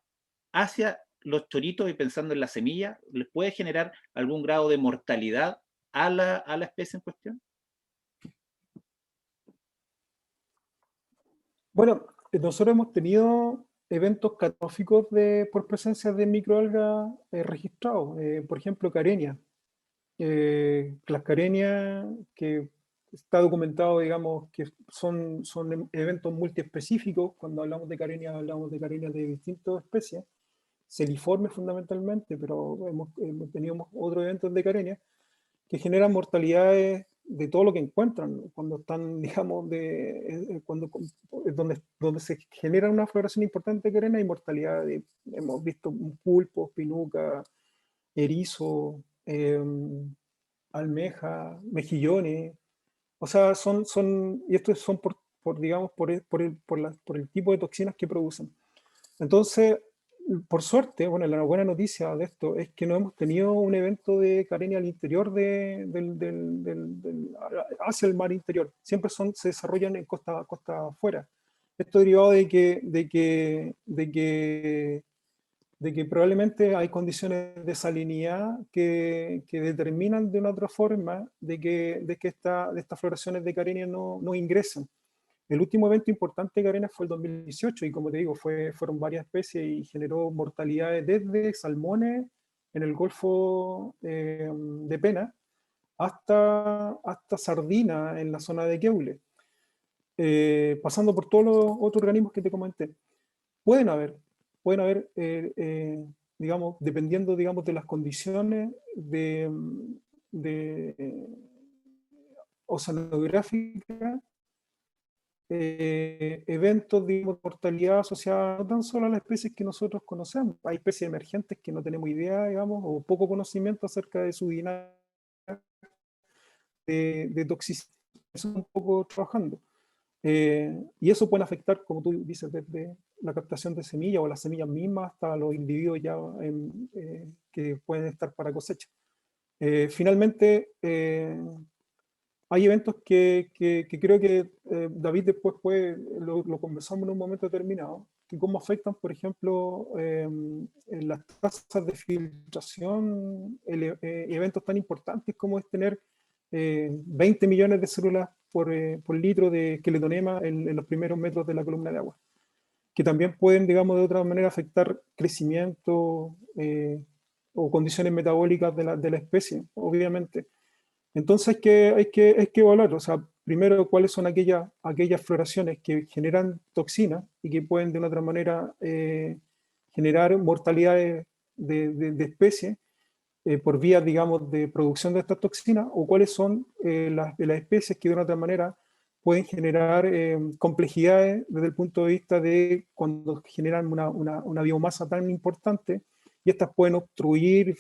Speaker 2: hacia los choritos, y pensando en la semilla, les puede generar algún grado de mortalidad a la especie en cuestión?
Speaker 1: Bueno, nosotros hemos tenido eventos catastróficos por presencia de microalgas registrados. Por ejemplo, Carenia. Las Carenia, que está documentado, digamos, que son eventos multiespecíficos. Cuando hablamos de Carenia de distintas especies, celiformes fundamentalmente, pero hemos tenido otros eventos de Carenia que generan mortalidades de todo lo que encuentran, cuando están, digamos, donde se genera una floración importante de Carenia, hay mortalidad hemos visto pulpos, pinuca, erizo, almeja, mejillones. O sea, y estos son digamos, por el tipo de toxinas que producen. Entonces, por suerte, bueno, la buena noticia de esto es que no hemos tenido un evento de Carenia al interior hacia el mar interior. Siempre se desarrollan en costa afuera. Esto derivado de que probablemente hay condiciones de salinidad que determinan de una otra forma de que estas floraciones de Carenia no ingresen. El último evento importante de Carenia fue el 2018 y, como te digo, fueron varias especies y generó mortalidades desde salmones en el Golfo de Pena hasta sardina en la zona de Queule, pasando por todos los otros organismos que te comenté. Pueden haber digamos, dependiendo, digamos, de las condiciones oceanográficas, eventos de mortalidad asociados no tan solo a las especies que nosotros conocemos. Hay especies emergentes que no tenemos idea, digamos, o poco conocimiento acerca de su dinámica de toxicidad. Eso un poco trabajando. Y eso puede afectar, como tú dices, desde la captación de semillas o las semillas mismas hasta los individuos ya que pueden estar para cosecha. Finalmente, hay eventos que creo que David después lo conversamos en un momento determinado, que cómo afectan, por ejemplo, en las tasas de filtración, eventos tan importantes como es tener 20 millones de células por litro de esqueletonema en los primeros metros de la columna de agua, que también pueden, digamos, de otra manera afectar crecimiento o condiciones metabólicas de la especie, obviamente. Entonces hay que evaluar, o sea, primero cuáles son aquellas floraciones que generan toxinas y que pueden de una otra manera generar mortalidades de especies por vía, digamos, de producción de estas toxinas, o cuáles son las especies que de una otra manera pueden generar complejidades desde el punto de vista de cuando generan una biomasa tan importante, y estas pueden obstruir,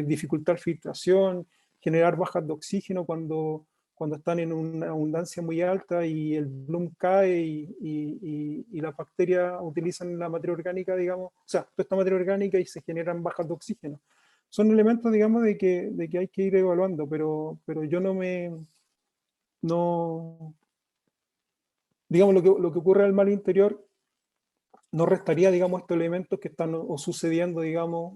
Speaker 1: dificultar filtración, generar bajas de oxígeno cuando están en una abundancia muy alta y el bloom cae y las bacterias utilizan la materia orgánica, digamos, o sea, toda esta materia orgánica y se generan bajas de oxígeno. Son elementos, digamos, de que hay que ir evaluando, pero yo no, digamos, lo que ocurre al mar interior no restaría, digamos, estos elementos que están o sucediendo, digamos,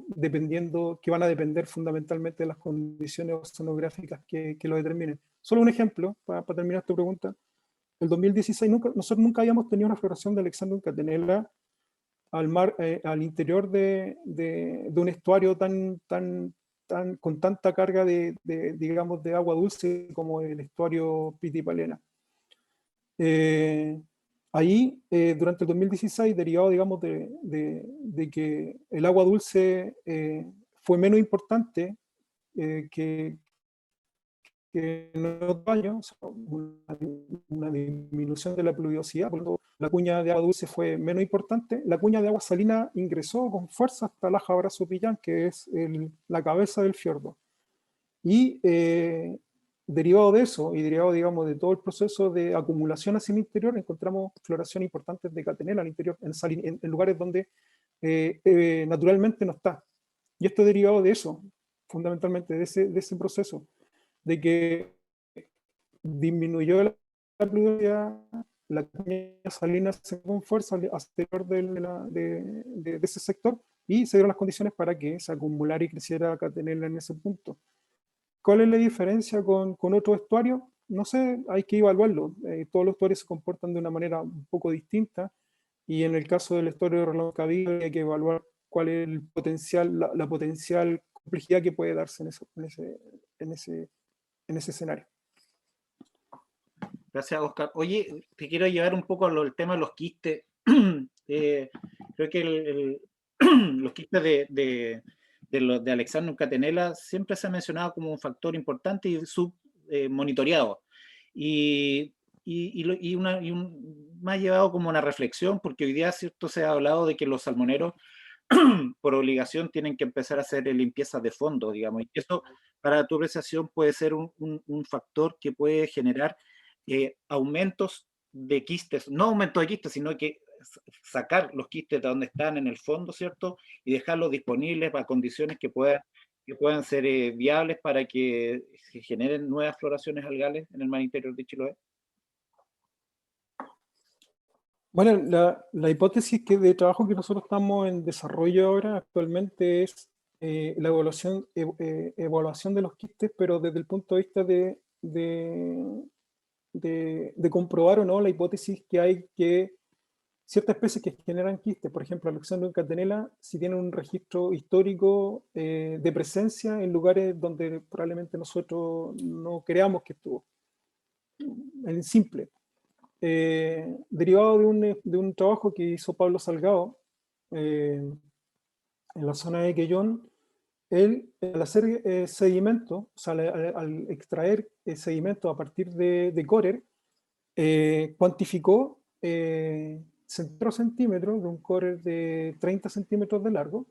Speaker 1: que van a depender fundamentalmente de las condiciones oceanográficas que lo determinen. Solo un ejemplo, para terminar tu pregunta. El 2016, nosotros nunca habíamos tenido una floración de Alexandrum catenella al interior de un estuario con tanta carga digamos, de agua dulce como el estuario Piti-Palena. Ahí, durante el 2016, derivado, digamos, de que el agua dulce fue menos importante que en otros años, o sea, una disminución de la pluviosidad, por lo tanto, la cuña de agua dulce fue menos importante. La cuña de agua salina ingresó con fuerza hasta Laja Brazo Pillán, que es la cabeza del fiordo. Y derivado de eso, y derivado, digamos, de todo el proceso de acumulación hacia el interior, encontramos floraciones importantes de catenela al interior, en lugares donde naturalmente no está. Y esto es derivado de eso, fundamentalmente, de ese proceso, de que disminuyó la pluviosidad, la cuña salina se con fuerza al exterior de ese sector, y se dieron las condiciones para que se acumulara y creciera catenela en ese punto. ¿Cuál es la diferencia con otro estuario? No sé, hay que evaluarlo. Todos los estuarios se comportan de una manera un poco distinta, y en el caso del estuario de Reloncaví hay que evaluar cuál es el potencial, la potencial complejidad que puede darse en ese escenario.
Speaker 2: Gracias, Oscar. Oye, te quiero llevar un poco al tema de los quistes. Creo que los quistes de Alexandrum catenella siempre se ha mencionado como un factor importante y submonitoreado. Me ha llevado como una reflexión, porque hoy día, ¿cierto?, se ha hablado de que los salmoneros por obligación tienen que empezar a hacer limpieza de fondo, digamos, y eso para tu apreciación puede ser un factor que puede generar aumentos de quistes, no aumento de quistes, sino que sacar los quistes de donde están en el fondo, ¿cierto? Y dejarlos disponibles para condiciones que puedan ser viables para que se generen nuevas floraciones algales en el mar interior de Chiloé.
Speaker 1: Bueno, la hipótesis de trabajo que nosotros estamos en desarrollo ahora actualmente es la evaluación de los quistes, pero desde el punto de vista de comprobar o no la hipótesis que hay que ciertas especies que generan quistes, por ejemplo, Alexandrum catenella, si tienen un registro histórico de presencia en lugares donde probablemente nosotros no creamos que estuvo. En simple. Derivado de un trabajo que hizo Pablo Salgado en la zona de Quellón, al hacer sedimento, o sea, al extraer sedimento a partir de Corer, cuantificó centímetros de un Corer de 30 centímetros de largo,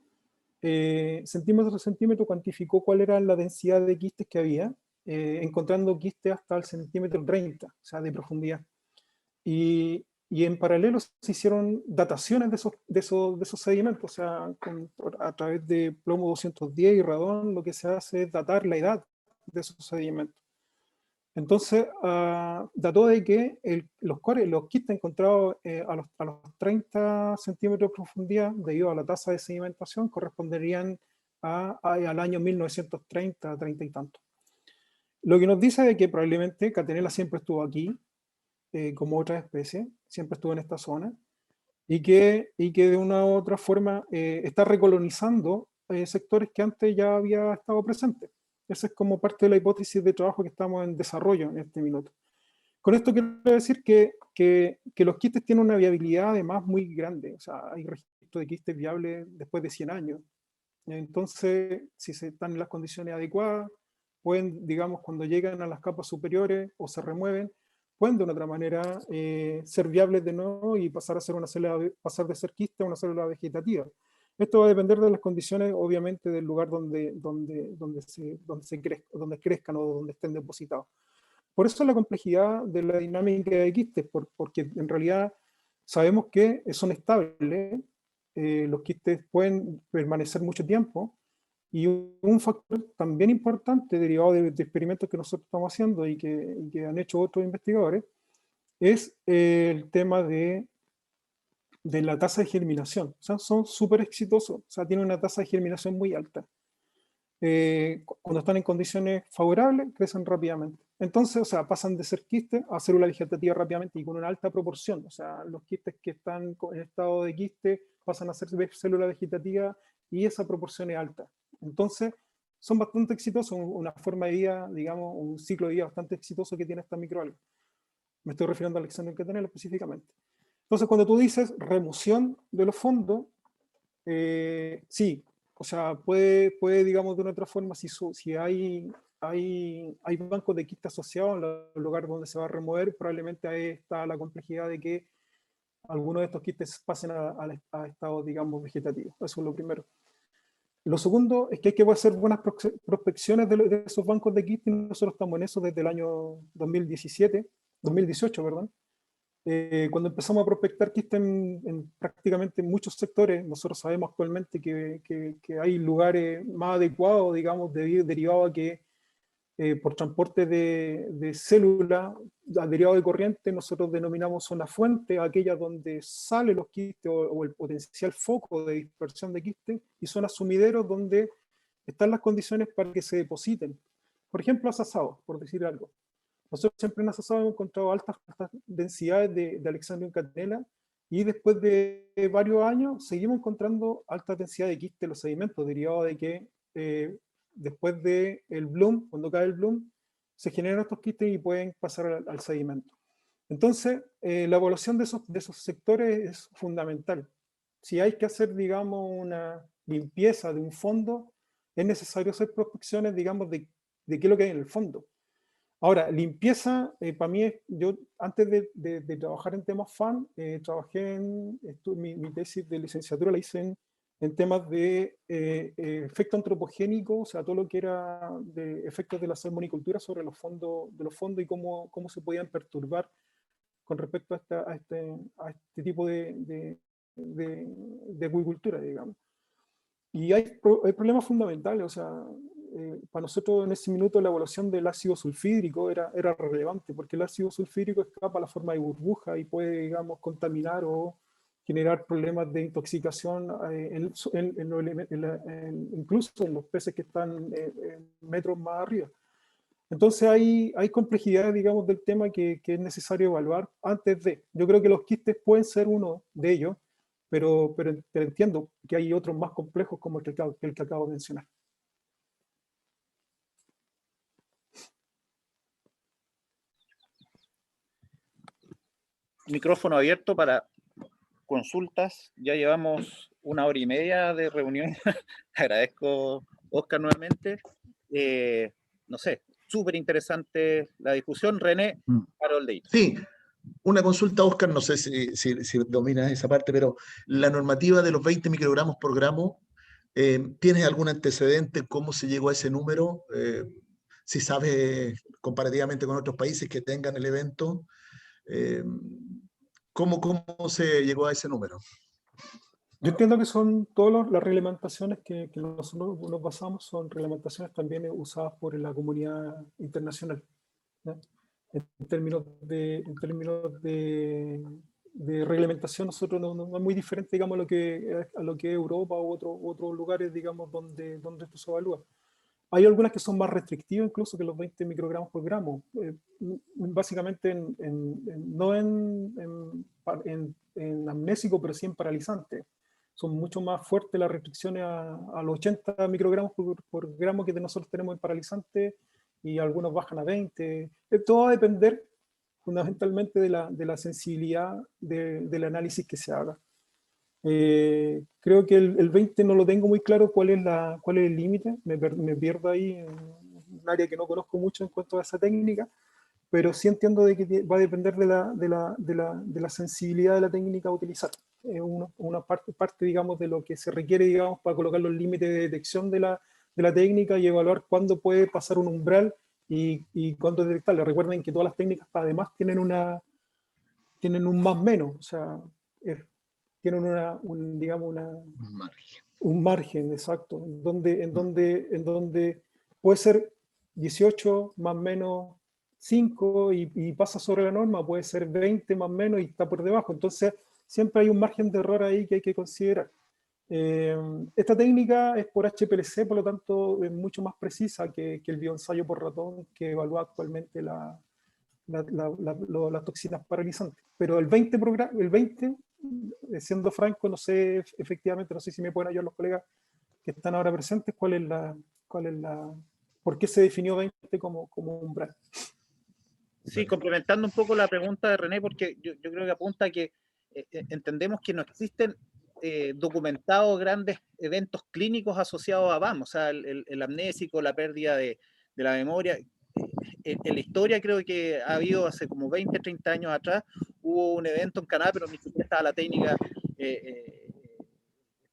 Speaker 1: centímetro a centímetro cuantificó cuál era la densidad de quistes que había, encontrando quistes hasta el centímetro 30, o sea, de profundidad. Y en paralelo se hicieron dataciones de esos sedimentos, o sea, a través de plomo 210 y radón, lo que se hace es datar la edad de esos sedimentos. Entonces, dató de que los quistes encontrados a los 30 centímetros de profundidad, debido a la tasa de sedimentación, corresponderían al año 1930, 30 y tanto. Lo que nos dice de que probablemente Catenella siempre estuvo aquí, como otra especie, siempre estuvo en esta zona, y que de una u otra forma está recolonizando sectores que antes ya había estado presentes. Esa es como parte de la hipótesis de trabajo que estamos en desarrollo en este minuto. Con esto quiero decir que los quistes tienen una viabilidad además muy grande, o sea, hay registro de quistes viables después de 100 años. Entonces, si se están en las condiciones adecuadas, pueden, digamos, cuando llegan a las capas superiores o se remueven, pueden de una otra manera ser viables de nuevo y pasar a ser pasar de ser quiste a una célula vegetativa. Esto va a depender de las condiciones, obviamente, del lugar donde crezcan o donde estén depositados. Por eso la complejidad de la dinámica de quistes, porque en realidad sabemos que son estables, los quistes pueden permanecer mucho tiempo, y un factor también importante derivado de experimentos que nosotros estamos haciendo y que han hecho otros investigadores, es el tema de la tasa de germinación. O sea, son súper exitosos, o sea, tienen una tasa de germinación muy alta. Cuando están en condiciones favorables, crecen rápidamente. Entonces, o sea, pasan de ser quiste a célula vegetativa rápidamente y con una alta proporción. O sea, los quistes que están en estado de quiste pasan a ser célula vegetativa y esa proporción es alta. Entonces, son bastante exitosos, una forma de vida, digamos, un ciclo de vida bastante exitoso que tiene esta microalga. Me estoy refiriendo a Alexander Catenella específicamente. Entonces, cuando tú dices remoción de los fondos, sí, o sea, puede, digamos, de una otra forma, si hay bancos de quiste asociados en el lugar donde se va a remover, probablemente ahí está la complejidad de que algunos de estos quistes pasen a estados, digamos, vegetativos. Eso es lo primero. Lo segundo es que hay que hacer buenas prospecciones de esos bancos de quistes, y nosotros estamos en eso desde el año 2018, perdón. Cuando empezamos a prospectar quistes en prácticamente muchos sectores, nosotros sabemos actualmente que hay lugares más adecuados, digamos, derivado a que por transporte de células, derivado de corriente, nosotros denominamos zona fuente, aquella donde salen los quistes o el potencial foco de dispersión de quistes, y zonas sumideros donde están las condiciones para que se depositen. Por ejemplo, Asasao, por decir algo. Nosotros siempre en Asasao hemos encontrado altas densidades de Alexandrium Catenella, y después de varios años seguimos encontrando altas densidades de quiste en los sedimentos, derivado de que después del bloom, cuando cae el bloom, se generan estos quistes y pueden pasar al sedimento. Entonces, la evaluación de esos sectores es fundamental. Si hay que hacer, digamos, una limpieza de un fondo, es necesario hacer prospecciones, digamos, de qué es lo que hay en el fondo. Ahora, limpieza, para mí, yo antes de trabajar en temas FAN, trabajé mi tesis de licenciatura la hice en temas de efecto antropogénico, o sea, todo lo que era de efectos de la salmonicultura sobre los fondos y cómo se podían perturbar con respecto a este tipo de acuicultura, digamos. Y hay problemas fundamentales, o sea, para nosotros en ese minuto la evaluación del ácido sulfídrico era relevante, porque el ácido sulfídrico escapa a la forma de burbuja y puede, digamos, contaminar o generar problemas de intoxicación, incluso en los peces que están metros más arriba. Entonces hay complejidades, digamos, del tema que es necesario evaluar antes de. Yo creo que los quistes pueden ser uno de ellos, pero entiendo que hay otros más complejos como el que acabo de mencionar.
Speaker 2: Micrófono abierto para consultas. Ya llevamos 1 hora y media de reunión. Agradezco, Oscar, nuevamente. No sé, súper interesante la discusión. René, Carol de
Speaker 3: Sí, una consulta, Oscar, no sé si dominas esa parte, pero la normativa de los 20 microgramos por gramo, ¿tienes algún antecedente? ¿Cómo se llegó a ese número? Si sabes, comparativamente con otros países que tengan el evento, ¿cómo se llegó a ese número?
Speaker 1: Yo entiendo que son todas las reglamentaciones que nosotros nos basamos, son reglamentaciones también usadas por la comunidad internacional, ¿ya? En términos de reglamentación, nosotros no es muy diferente, digamos, a lo que es Europa u otros lugares, digamos, donde esto se evalúa. Hay algunas que son más restrictivas incluso que los 20 microgramos por gramo, básicamente no en amnésico, pero sí en paralizante. Son mucho más fuertes las restricciones a los 80 microgramos por gramo que nosotros tenemos en paralizante, y algunos bajan a 20. Todo va a depender fundamentalmente de la sensibilidad del análisis que se haga. Creo que el 20 no lo tengo muy claro cuál es el límite, me pierdo ahí en un área que no conozco mucho en cuanto a esa técnica, pero sí entiendo de que va a depender de la sensibilidad de la técnica a utilizar. Una parte, digamos, de lo que se requiere, digamos, para colocar los límites de detección de la técnica y evaluar cuándo puede pasar un umbral y cuándo detectarle. Recuerden que todas las técnicas además tienen un más menos, o sea, tienen un margen exacto, en donde puede ser 18 más menos 5 y pasa sobre la norma, puede ser 20 más menos y está por debajo. Entonces, siempre hay un margen de error ahí que hay que considerar. Esta técnica es por HPLC, por lo tanto es mucho más precisa que el bioensayo por ratón que evalúa actualmente las toxinas paralizantes. Pero el 20, siendo franco, no sé efectivamente, no sé si me pueden ayudar los colegas que están ahora presentes, por qué se definió 20 como umbral.
Speaker 2: Sí, complementando un poco la pregunta de René, porque yo creo que apunta a que entendemos que no existen documentados grandes eventos clínicos asociados a BAM, o sea, el amnésico, la pérdida de la memoria. En la historia creo que ha habido hace como 20, 30 años atrás, hubo un evento en Canadá, pero ni siquiera estaba la técnica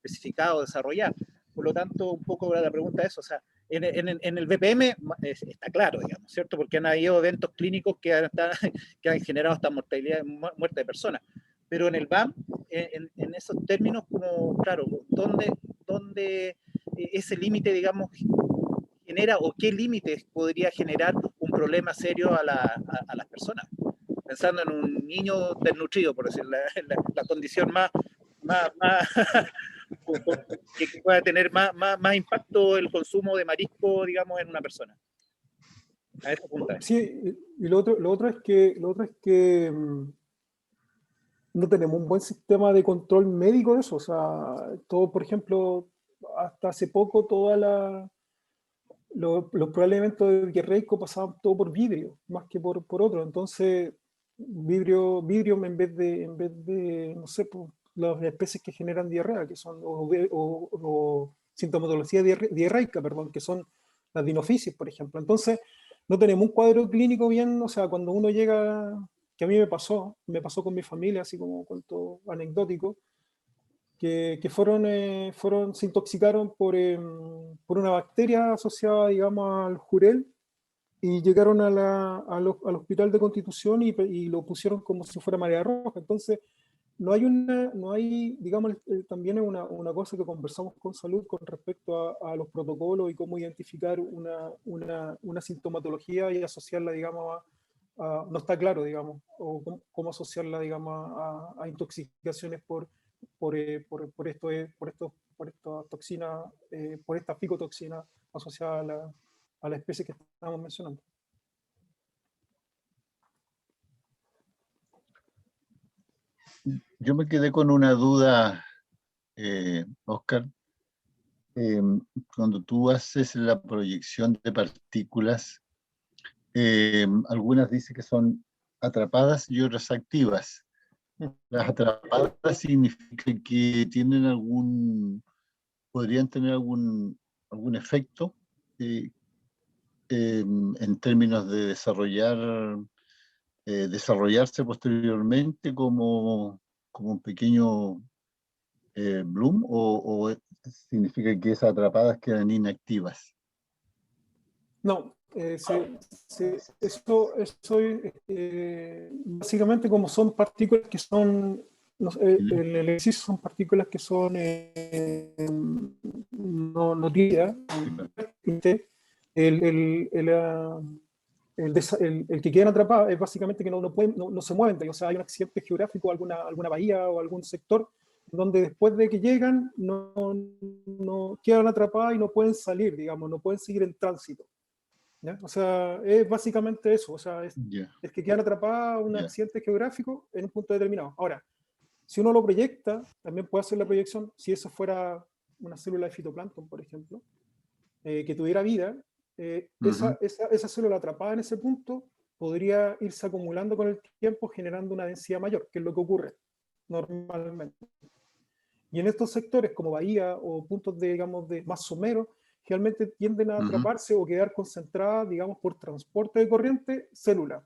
Speaker 2: especificada o desarrollada. Por lo tanto, un poco la pregunta es, o sea, en el BPM está claro, digamos, ¿cierto? Porque han habido eventos clínicos que han generado hasta mortalidad, muerte de personas. Pero en el BAM, en esos términos, como, claro, ¿dónde ese límite, digamos, genera o qué límites podría generar un problema serio a las personas? Pensando en un niño desnutrido, por decir, la condición más que pueda tener más impacto el consumo de marisco, digamos, en una persona. A ese punto.
Speaker 1: Sí, y lo otro es que no tenemos un buen sistema de control médico de eso. O sea, todo, por ejemplo, hasta hace poco los probables eventos de diarreico pasaban todo por vidrio, más que por otro. Entonces, vidrio en vez de no sé, pues, las especies que generan diarrea, que son, o sintomatología diarreica, perdón, que son las dinofisias, por ejemplo. Entonces, no tenemos un cuadro clínico bien, o sea, cuando uno llega, que a mí me pasó con mi familia, así como cuento anecdótico, que se intoxicaron por una bacteria asociada, digamos, al jurel, y llegaron al hospital de Constitución y lo pusieron como si fuera marea roja. Entonces, no hay, digamos, también es una cosa que conversamos con salud con respecto a los protocolos y cómo identificar una sintomatología y asociarla, digamos, no está claro, digamos, o cómo asociarla, digamos, a intoxicaciones por estas toxinas, por esta ficotoxina asociada a la especie que estamos mencionando.
Speaker 5: Yo me quedé con una duda, Oscar. Cuando tú haces la proyección de partículas, algunas dicen que son atrapadas y otras activas. Las atrapadas significa que tienen podrían tener algún efecto en términos de desarrollarse posteriormente como un pequeño bloom, o significa que esas atrapadas quedan inactivas.
Speaker 1: No, esto básicamente como son partículas que son, el ejercicio son partículas que son no tiras, el que quedan atrapadas es básicamente que no se mueven, o sea, hay un accidente geográfico, alguna bahía o algún sector donde después de que llegan no quedan atrapadas y no pueden salir, digamos, no pueden seguir en tránsito. ¿Ya? O sea, es básicamente eso, o sea, es que quedan atrapadas un accidente geográfico en un punto determinado. Ahora, si uno lo proyecta, también puede hacer la proyección, si eso fuera una célula de fitoplancton, por ejemplo, que tuviera vida, esa célula atrapada en ese punto podría irse acumulando con el tiempo generando una densidad mayor, que es lo que ocurre normalmente. Y en estos sectores como bahía o puntos digamos, de más someros, generalmente tienden a atraparse o quedar concentradas, digamos, por transporte de corriente, células.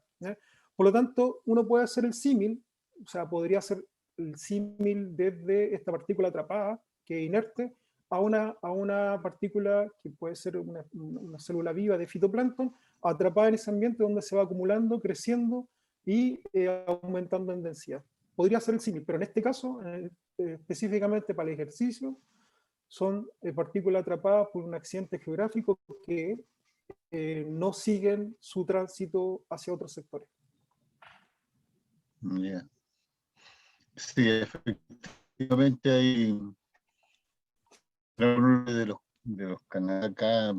Speaker 1: Por lo tanto, uno puede hacer el símil, o sea, podría hacer el símil desde esta partícula atrapada, que es inerte, a una partícula que puede ser una célula viva de fitoplancton, atrapada en ese ambiente donde se va acumulando, creciendo y aumentando en densidad. Podría ser el símil, pero en este caso, específicamente para el ejercicio, son partículas atrapadas por un accidente geográfico que no siguen su tránsito hacia otros sectores.
Speaker 5: Yeah. Sí, efectivamente hay de los canales acá,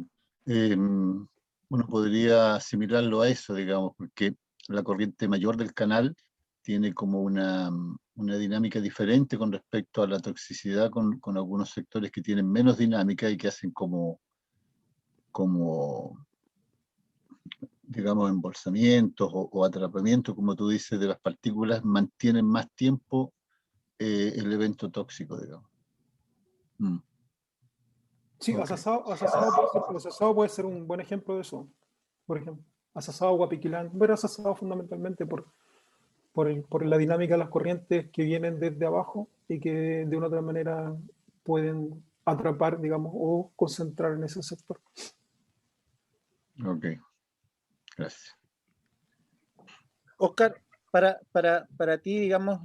Speaker 5: uno podría asimilarlo a eso, digamos, porque la corriente mayor del canal tiene como una dinámica diferente con respecto a la toxicidad con algunos sectores que tienen menos dinámica y que hacen como digamos, embolsamientos o atrapamiento, como tú dices, de las partículas, mantienen más tiempo el evento tóxico, digamos.
Speaker 1: Sí, okay. Asasado puede ser un buen ejemplo de eso. Por ejemplo, asasado, guapiquilán, pero asasado fundamentalmente por la dinámica de las corrientes que vienen desde abajo y que de una otra manera pueden atrapar, digamos, o concentrar en ese sector.
Speaker 5: Ok, gracias.
Speaker 2: Oscar, para ti, digamos,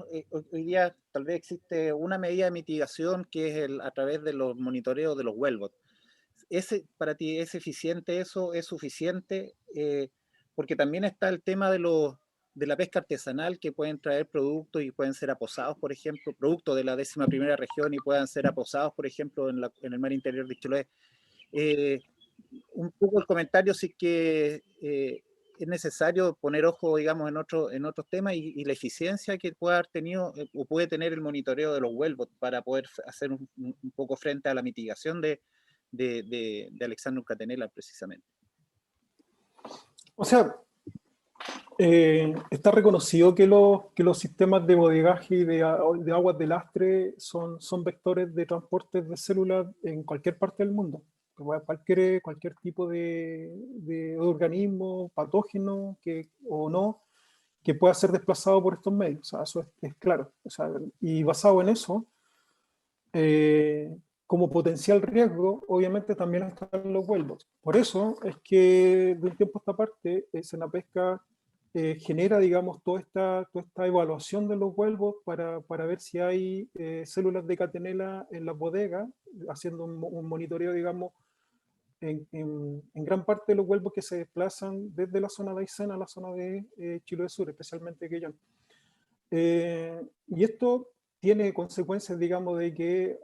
Speaker 2: hoy día tal vez existe una medida de mitigación que es a través de los monitoreos de los wellboats. ¿Para ti es eficiente eso? ¿Es suficiente? Porque también está el tema de la pesca artesanal, que pueden traer productos y pueden ser aposados, por ejemplo, productos de la 11ª región y puedan ser aposados, por ejemplo, en el mar interior de Chiloé. Un poco el comentario sí que es necesario poner ojo, digamos, en otros temas y la eficiencia que puede haber tenido o puede tener el monitoreo de los wellboats para poder hacer un poco frente a la mitigación de Alexandre Catenela, precisamente.
Speaker 1: O sea, está reconocido que los sistemas de bodegaje y de aguas de lastre son vectores de transporte de células en cualquier parte del mundo. Cualquier tipo de organismo patógeno o no que pueda ser desplazado por estos medios. O sea, eso es claro. O sea, y basado en eso, como potencial riesgo, obviamente también están los wellboats. Por eso es que de un tiempo a esta parte, Senapesca genera, digamos, toda esta evaluación de los wellboats para ver si hay células de catenela en las bodegas, haciendo un monitoreo, digamos, en gran parte de los wellboats que se desplazan desde la zona de Aysén a la zona de Chiloé Sur, especialmente Quellón. Y esto tiene consecuencias, digamos, de que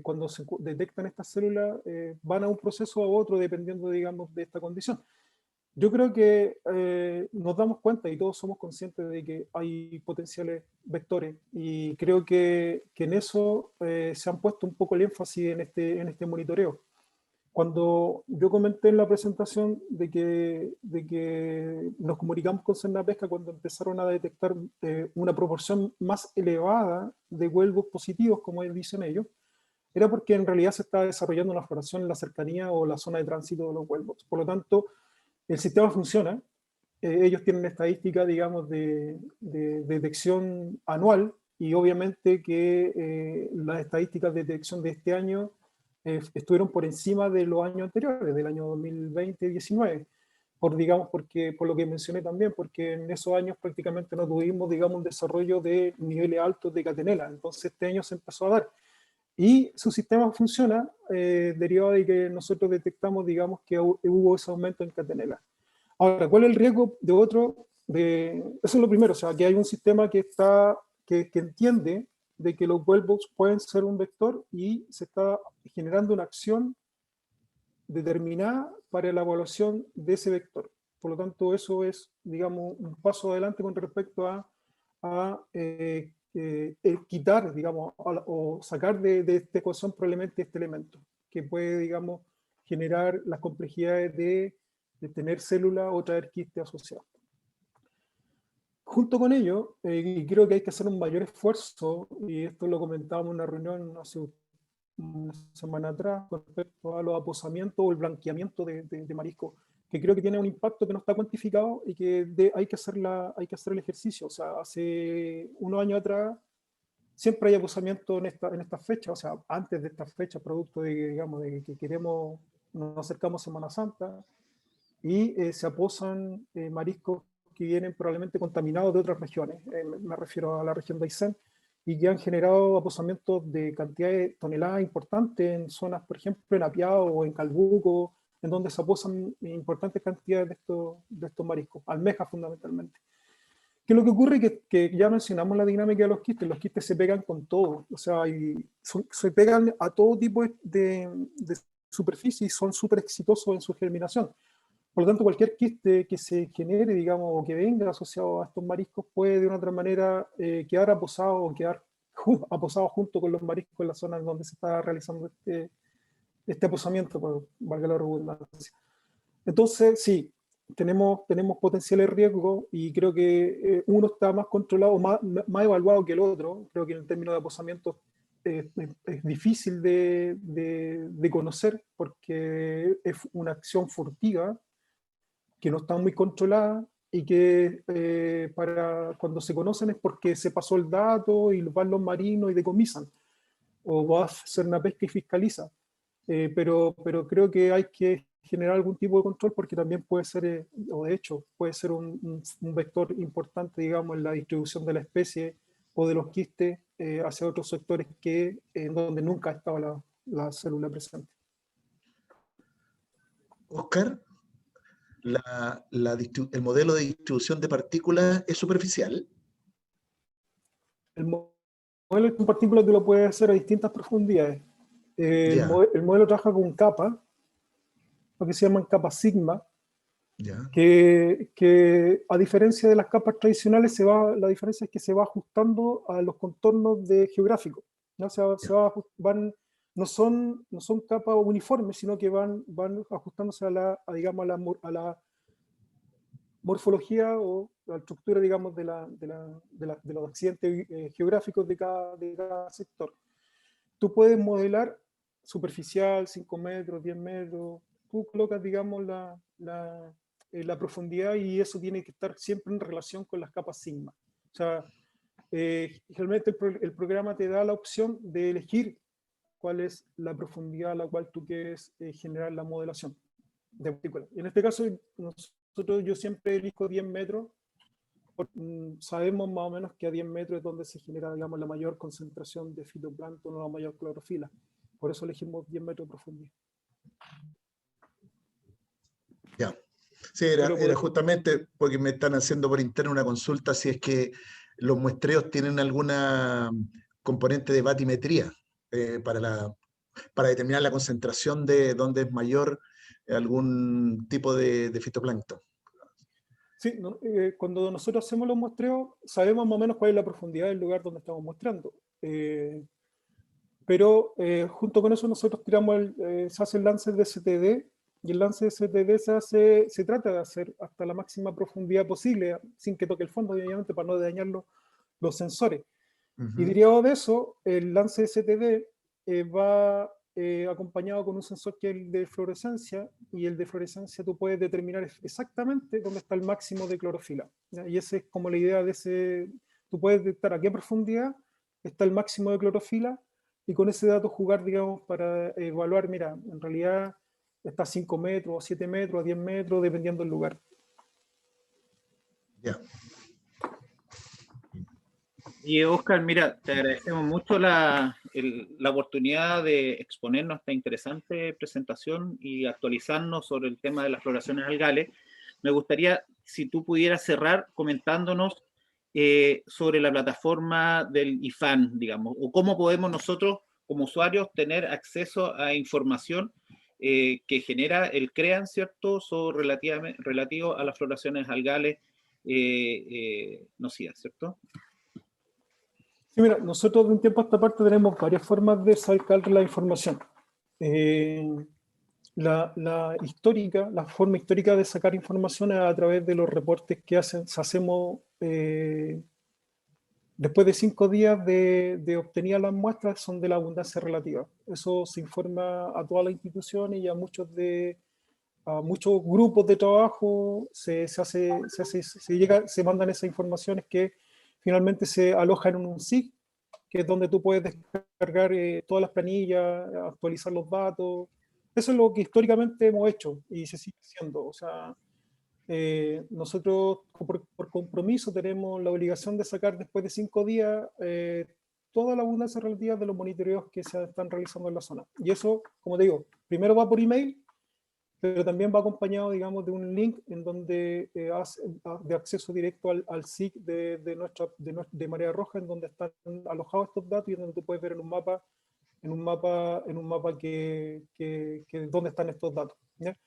Speaker 1: cuando se detectan estas células van a un proceso u otro dependiendo, digamos, de esta condición. Yo creo que nos damos cuenta y todos somos conscientes de que hay potenciales vectores y creo que en eso se han puesto un poco el énfasis en este monitoreo. Cuando yo comenté en la presentación de que nos comunicamos con Cernapesca cuando empezaron a detectar una proporción más elevada de huelgos positivos, como dicen ellos, era porque en realidad se estaba desarrollando una floración en la cercanía o la zona de tránsito de los huelgos. Por lo tanto, el sistema funciona. Ellos tienen estadística, digamos, de detección anual, y obviamente que las estadísticas de detección de este año estuvieron por encima de los años anteriores, del año 2020-19, por lo que mencioné también, porque en esos años prácticamente no tuvimos, digamos, un desarrollo de niveles altos de catenela. Entonces este año se empezó a dar. Y su sistema funciona derivado de que nosotros detectamos, digamos, que hubo ese aumento en catenela. Ahora, ¿cuál es el riesgo de otro? Eso es lo primero, o sea, que hay un sistema que entiende de que los wellboats pueden ser un vector y se está generando una acción determinada para la evaluación de ese vector. Por lo tanto, eso es, digamos, un paso adelante con respecto a quitar, digamos, o sacar de esta ecuación probablemente este elemento, que puede, digamos, generar las complejidades de tener células o traer quistes asociados. Junto con ello, y creo que hay que hacer un mayor esfuerzo, y esto lo comentábamos en una reunión hace una semana atrás, con respecto a los aposamientos o el blanqueamiento de marisco, que creo que tiene un impacto que no está cuantificado y que hay que hacer el ejercicio. O sea, hace unos años atrás siempre hay aposamiento en esta fecha, o sea, antes de esta fecha, producto de, digamos, de que nos acercamos a Semana Santa, y se aposan mariscos que vienen probablemente contaminados de otras regiones. Me refiero a la región de Aysén, y que han generado aposamientos de cantidades de toneladas importantes en zonas, por ejemplo, en Apiao o en Calbuco, en donde se aposan importantes cantidades de estos mariscos, almejas fundamentalmente. ¿Qué es lo que ocurre? Que ya mencionamos la dinámica de los quistes se pegan con todo, o sea, se pegan a todo tipo de superficie y son súper exitosos en su germinación. Por lo tanto, cualquier quiste que se genere, digamos, o que venga asociado a estos mariscos puede de una otra manera quedar aposado o quedar aposado junto con los mariscos en la zona en donde se está realizando este aposamiento, por valga la redundancia. Entonces, sí, tenemos potenciales riesgos, y creo que uno está más controlado, más evaluado que el otro. Creo que en términos de aposamiento es difícil de conocer, porque es una acción furtiva que no están muy controladas, y que para cuando se conocen es porque se pasó el dato y van los marinos y decomisan, o va a hacer una pesca y fiscaliza. Pero creo que hay que generar algún tipo de control, porque también puede ser, o de hecho, puede ser un vector importante, digamos, en la distribución de la especie o de los quistes hacia otros sectores en donde nunca ha estado la célula presente.
Speaker 3: Oscar, el modelo de distribución de partículas es superficial.
Speaker 1: El modelo de partículas tú lo puedes hacer a distintas profundidades. El modelo trabaja con capas, lo que se llaman capas sigma, que a diferencia de las capas tradicionales, la diferencia es que se va ajustando a los contornos geográficos, ¿no? No son capas uniformes, sino que van ajustándose a la morfología o la estructura, digamos, de los accidentes geográficos de cada sector. Tú puedes modelar superficial, 5 metros, 10 metros, tú colocas, digamos, la profundidad, y eso tiene que estar siempre en relación con las capas sigma. O sea, realmente el programa te da la opción de elegir cuál es la profundidad a la cual tú quieres generar la modelación de partículas. En este caso, yo siempre elijo 10 metros. Sabemos más o menos que a 10 metros es donde se genera, digamos, la mayor concentración de fitoplancton o la mayor clorofila. Por eso elegimos 10 metros de profundidad.
Speaker 3: Ya. Sí, era justamente porque me están haciendo por interno una consulta si es que los muestreos tienen alguna componente de batimetría para determinar la concentración de dónde es mayor algún tipo de fitoplancton.
Speaker 1: Sí, cuando nosotros hacemos los muestreos, sabemos más o menos cuál es la profundidad del lugar donde estamos muestreando. pero junto con eso nosotros tiramos, se hace el lance de STD, y el lance de STD se trata de hacer hasta la máxima profundidad posible, sin que toque el fondo, obviamente, para no dañar los sensores. Y derivado de eso, el lance de STD va acompañado con un sensor que es el de fluorescencia, y el de fluorescencia tú puedes determinar exactamente dónde está el máximo de clorofila, ¿ya? Y esa es como la idea de ese, tú puedes detectar a qué profundidad está el máximo de clorofila, y con ese dato jugar, digamos, para evaluar, mira, en realidad está a 5 metros, a 7 metros, a 10 metros, dependiendo del lugar.
Speaker 3: Ya.
Speaker 2: Y Oscar, mira, te agradecemos mucho la oportunidad de exponer nuestra interesante presentación y actualizarnos sobre el tema de las floraciones algales. Me gustaría, si tú pudieras cerrar comentándonos sobre la plataforma del IFAN, digamos, o cómo podemos nosotros, como usuarios, tener acceso a información que genera el CREAN, ¿cierto?, relativo a las floraciones algales nocivas, ¿cierto?
Speaker 1: Sí, mira, nosotros de un tiempo a esta parte tenemos varias formas de sacar la información. La forma histórica de sacar información es a través de los reportes que hacemos después de 5 días de obtener las muestras, son de la abundancia relativa. Eso se informa a todas las instituciones y a muchos grupos de trabajo, se mandan esas informaciones que finalmente se alojan en un SIG, que es donde tú puedes descargar todas las planillas, actualizar los datos. Eso es lo que históricamente hemos hecho y se sigue haciendo. O sea, nosotros por compromiso tenemos la obligación de sacar después de 5 días toda la abundancia relativa de los monitoreos que se están realizando en la zona. Y eso, como te digo, primero va por email, pero también va acompañado, digamos, de un link en donde de acceso directo al SIG de Marea Roja, en donde están alojados estos datos y en donde tú puedes ver en un mapa que dónde están estos datos, ¿ya?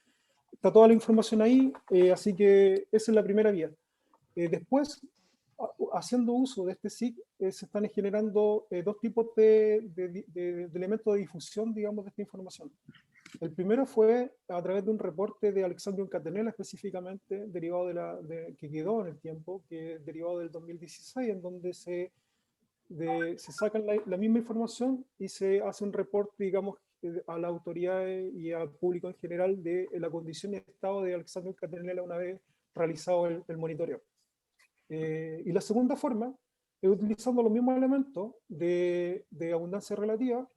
Speaker 1: Está toda la información ahí, así que esa es la primera vía. Después, haciendo uso de este SIG, se están generando dos tipos de elementos de difusión, digamos, de esta información. El primero fue a través de un reporte de Alexandrium Catenella, específicamente, derivado que quedó en el tiempo, que derivado del 2016, en donde se saca la misma información y se hace un reporte, digamos, a las autoridades y al público en general de la condición y estado de Alexandrium Catenella una vez realizado el monitoreo. Y la segunda forma es utilizando los mismos elementos de abundancia relativa,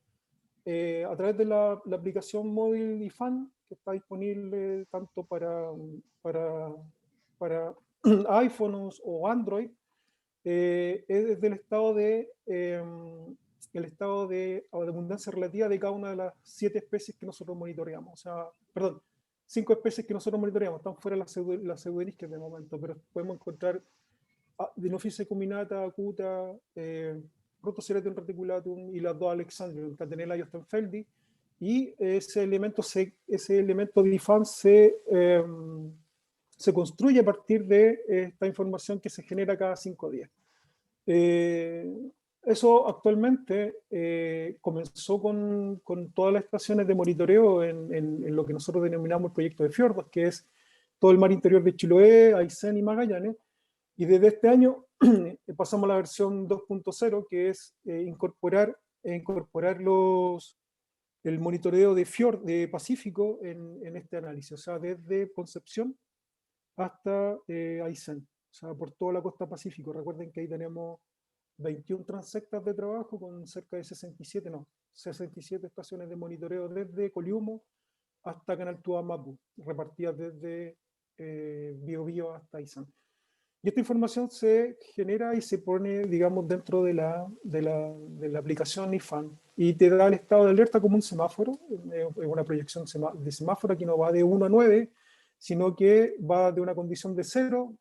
Speaker 1: a través de la aplicación móvil IFAN, que está disponible tanto para iPhones o Android, es del estado de abundancia relativa de cada una de las 7 especies que nosotros monitoreamos. O sea, perdón, 5 especies que nosotros monitoreamos, están fuera de las pseudoerisques de momento, pero podemos encontrar Dinophysa cuminata, acuta, Protoceratium reticulatum y las dos Alexandrium, Catenella y Ostenfeldi, y ese elemento de IFAN se construye a partir de esta información que se genera cada 5 días. Eso actualmente comenzó con todas las estaciones de monitoreo en lo que nosotros denominamos el proyecto de fiordos, que es todo el mar interior de Chiloé, Aysén y Magallanes. Y desde este año pasamos a la versión 2.0, que es incorporar el monitoreo de Pacífico en este análisis, o sea, desde Concepción hasta Aysén, o sea, por toda la costa Pacífico. Recuerden que ahí tenemos 21 transectas de trabajo con cerca de 67 estaciones de monitoreo desde Coliumo hasta Canal Tuamapu, repartidas desde Biobío hasta Aysén. Y esta información se genera y se pone, digamos, dentro de la aplicación IFAN y te da el estado de alerta como un semáforo. Es una proyección de semáforo que no va de 1 a 9, sino que va de una condición de 0,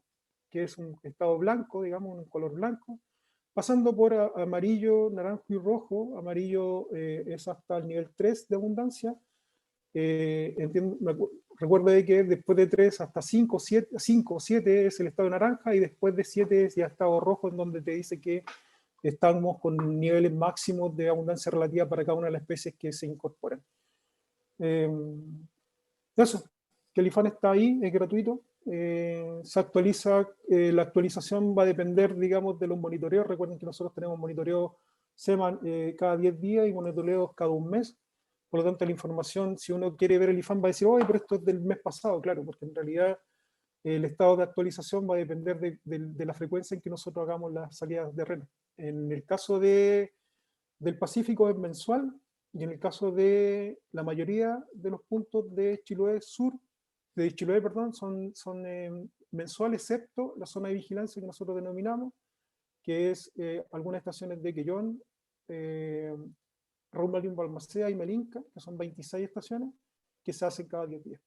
Speaker 1: que es un estado blanco, digamos, un color blanco, pasando por amarillo, naranjo y rojo. Amarillo es hasta el nivel 3 de abundancia. Recuerdo de que después de 3 hasta 5 o 7 es el estado naranja, y después de 7 es ya estado rojo, en donde te dice que estamos con niveles máximos de abundancia relativa para cada una de las especies que se incorporan. Eso, que el IFAN está ahí, es gratuito, se actualiza, la actualización va a depender, digamos, de los monitoreos. Recuerden que nosotros tenemos monitoreos cada 10 días y monitoreos cada un mes. Por lo tanto, la información, si uno quiere ver el IFAN, va a decir, oye, pero esto es del mes pasado, claro, porque en realidad el estado de actualización va a depender de la frecuencia en que nosotros hagamos las salidas de REN. En el caso del Pacífico es mensual, y en el caso de la mayoría de los puntos de Chiloé Sur, de Chiloé, perdón, son mensuales, excepto la zona de vigilancia que nosotros denominamos, que es algunas estaciones de Quellón, Raúl Marín Balmaceda y Melinca, que son 26 estaciones, que se hacen cada 10 días.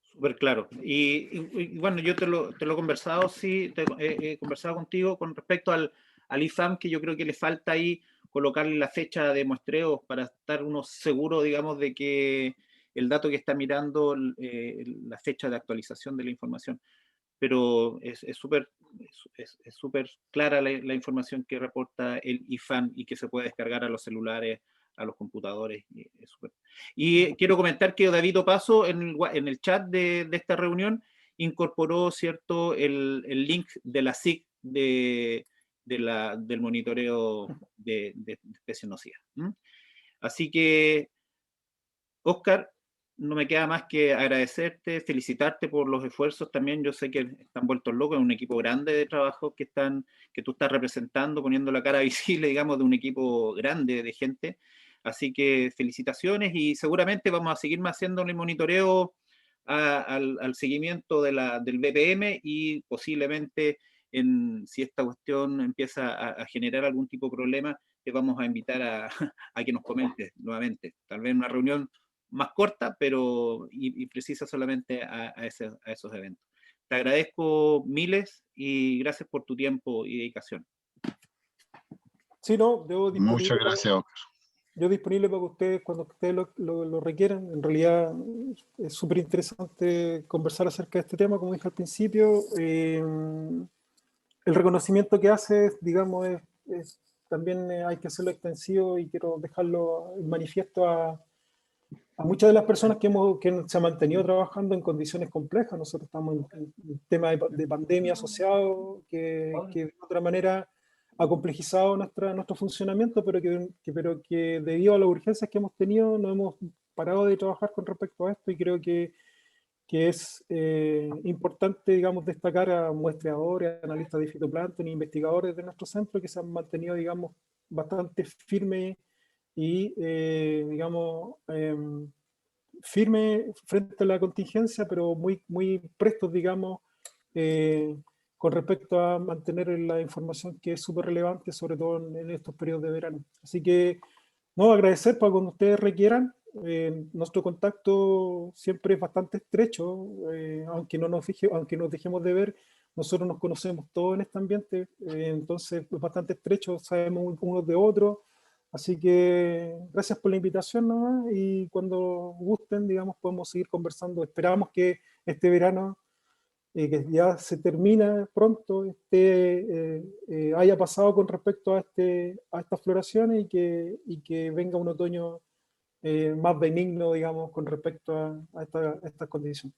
Speaker 2: Súper claro. Y bueno, yo te lo he conversado, sí, he conversado contigo con respecto al IFAM, que yo creo que le falta ahí colocarle la fecha de muestreo para estar uno seguro, digamos, de que el dato que está mirando, la fecha de actualización de la información. Pero es súper clara la información que reporta el IFAM y que se puede descargar a los celulares, a los computadores. Y quiero comentar que David Opaso en el chat de esta reunión incorporó, ¿cierto?, el link de la SIC del monitoreo de especies nocivas. Así que, Oscar, no me queda más que agradecerte, felicitarte por los esfuerzos también. Yo sé que están vueltos locos, es un equipo grande de trabajo que tú estás representando, poniendo la cara visible, digamos, de un equipo grande de gente. Así que felicitaciones y seguramente vamos a seguir más haciendo el monitoreo al seguimiento del BPM y posiblemente si esta cuestión empieza a generar algún tipo de problema, te vamos a invitar a que nos comentes nuevamente. Tal vez una reunión más corta, pero y precisa solamente a esos eventos. Te agradezco miles y gracias por tu tiempo y dedicación.
Speaker 1: Sí, no,
Speaker 5: Muchas gracias, Oscar.
Speaker 1: yo disponible para que ustedes, cuando ustedes lo requieran. En realidad es súper interesante conversar acerca de este tema, como dije al principio. El reconocimiento que hace, digamos, también hay que hacerlo extensivo, y quiero dejarlo en manifiesto a muchas de las personas que se han mantenido trabajando en condiciones complejas. Nosotros estamos en un tema de pandemia asociado que de otra manera ha complejizado nuestro funcionamiento, pero que debido a las urgencias que hemos tenido no hemos parado de trabajar con respecto a esto, y creo que es importante, digamos, destacar a muestreadores, analistas de fitoplancton e investigadores de nuestro centro que se han mantenido, digamos, bastante firmes y, digamos, firme frente a la contingencia, pero muy prestos, digamos, con respecto a mantener la información que es súper relevante, sobre todo en estos periodos de verano. Así que, no, agradecer para cuando ustedes requieran. Nuestro contacto siempre es bastante estrecho, aunque nos dejemos de ver, nosotros nos conocemos todos en este ambiente, entonces es bastante estrecho, sabemos unos de otros. Así que gracias por la invitación nomás, y cuando gusten, digamos, podemos seguir conversando. Esperamos que este verano, que ya se termina pronto, haya pasado con respecto a estas floraciones, y que venga un otoño más benigno, digamos, con respecto a estas condiciones.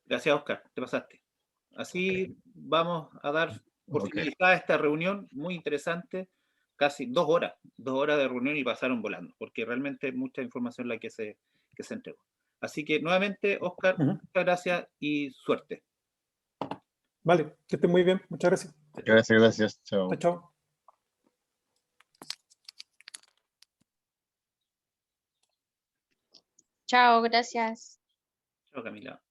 Speaker 2: Gracias, Oscar, te pasaste. Así vamos a dar por finalizada esta reunión muy interesante. Casi 2 horas de reunión y pasaron volando, porque realmente es mucha información la que se entregó. Así que nuevamente, Oscar, muchas gracias y suerte.
Speaker 1: Vale, que estén muy bien. Muchas gracias.
Speaker 5: Gracias. Chao.
Speaker 1: Chao.
Speaker 6: Chao, gracias.
Speaker 2: Chao, Camila.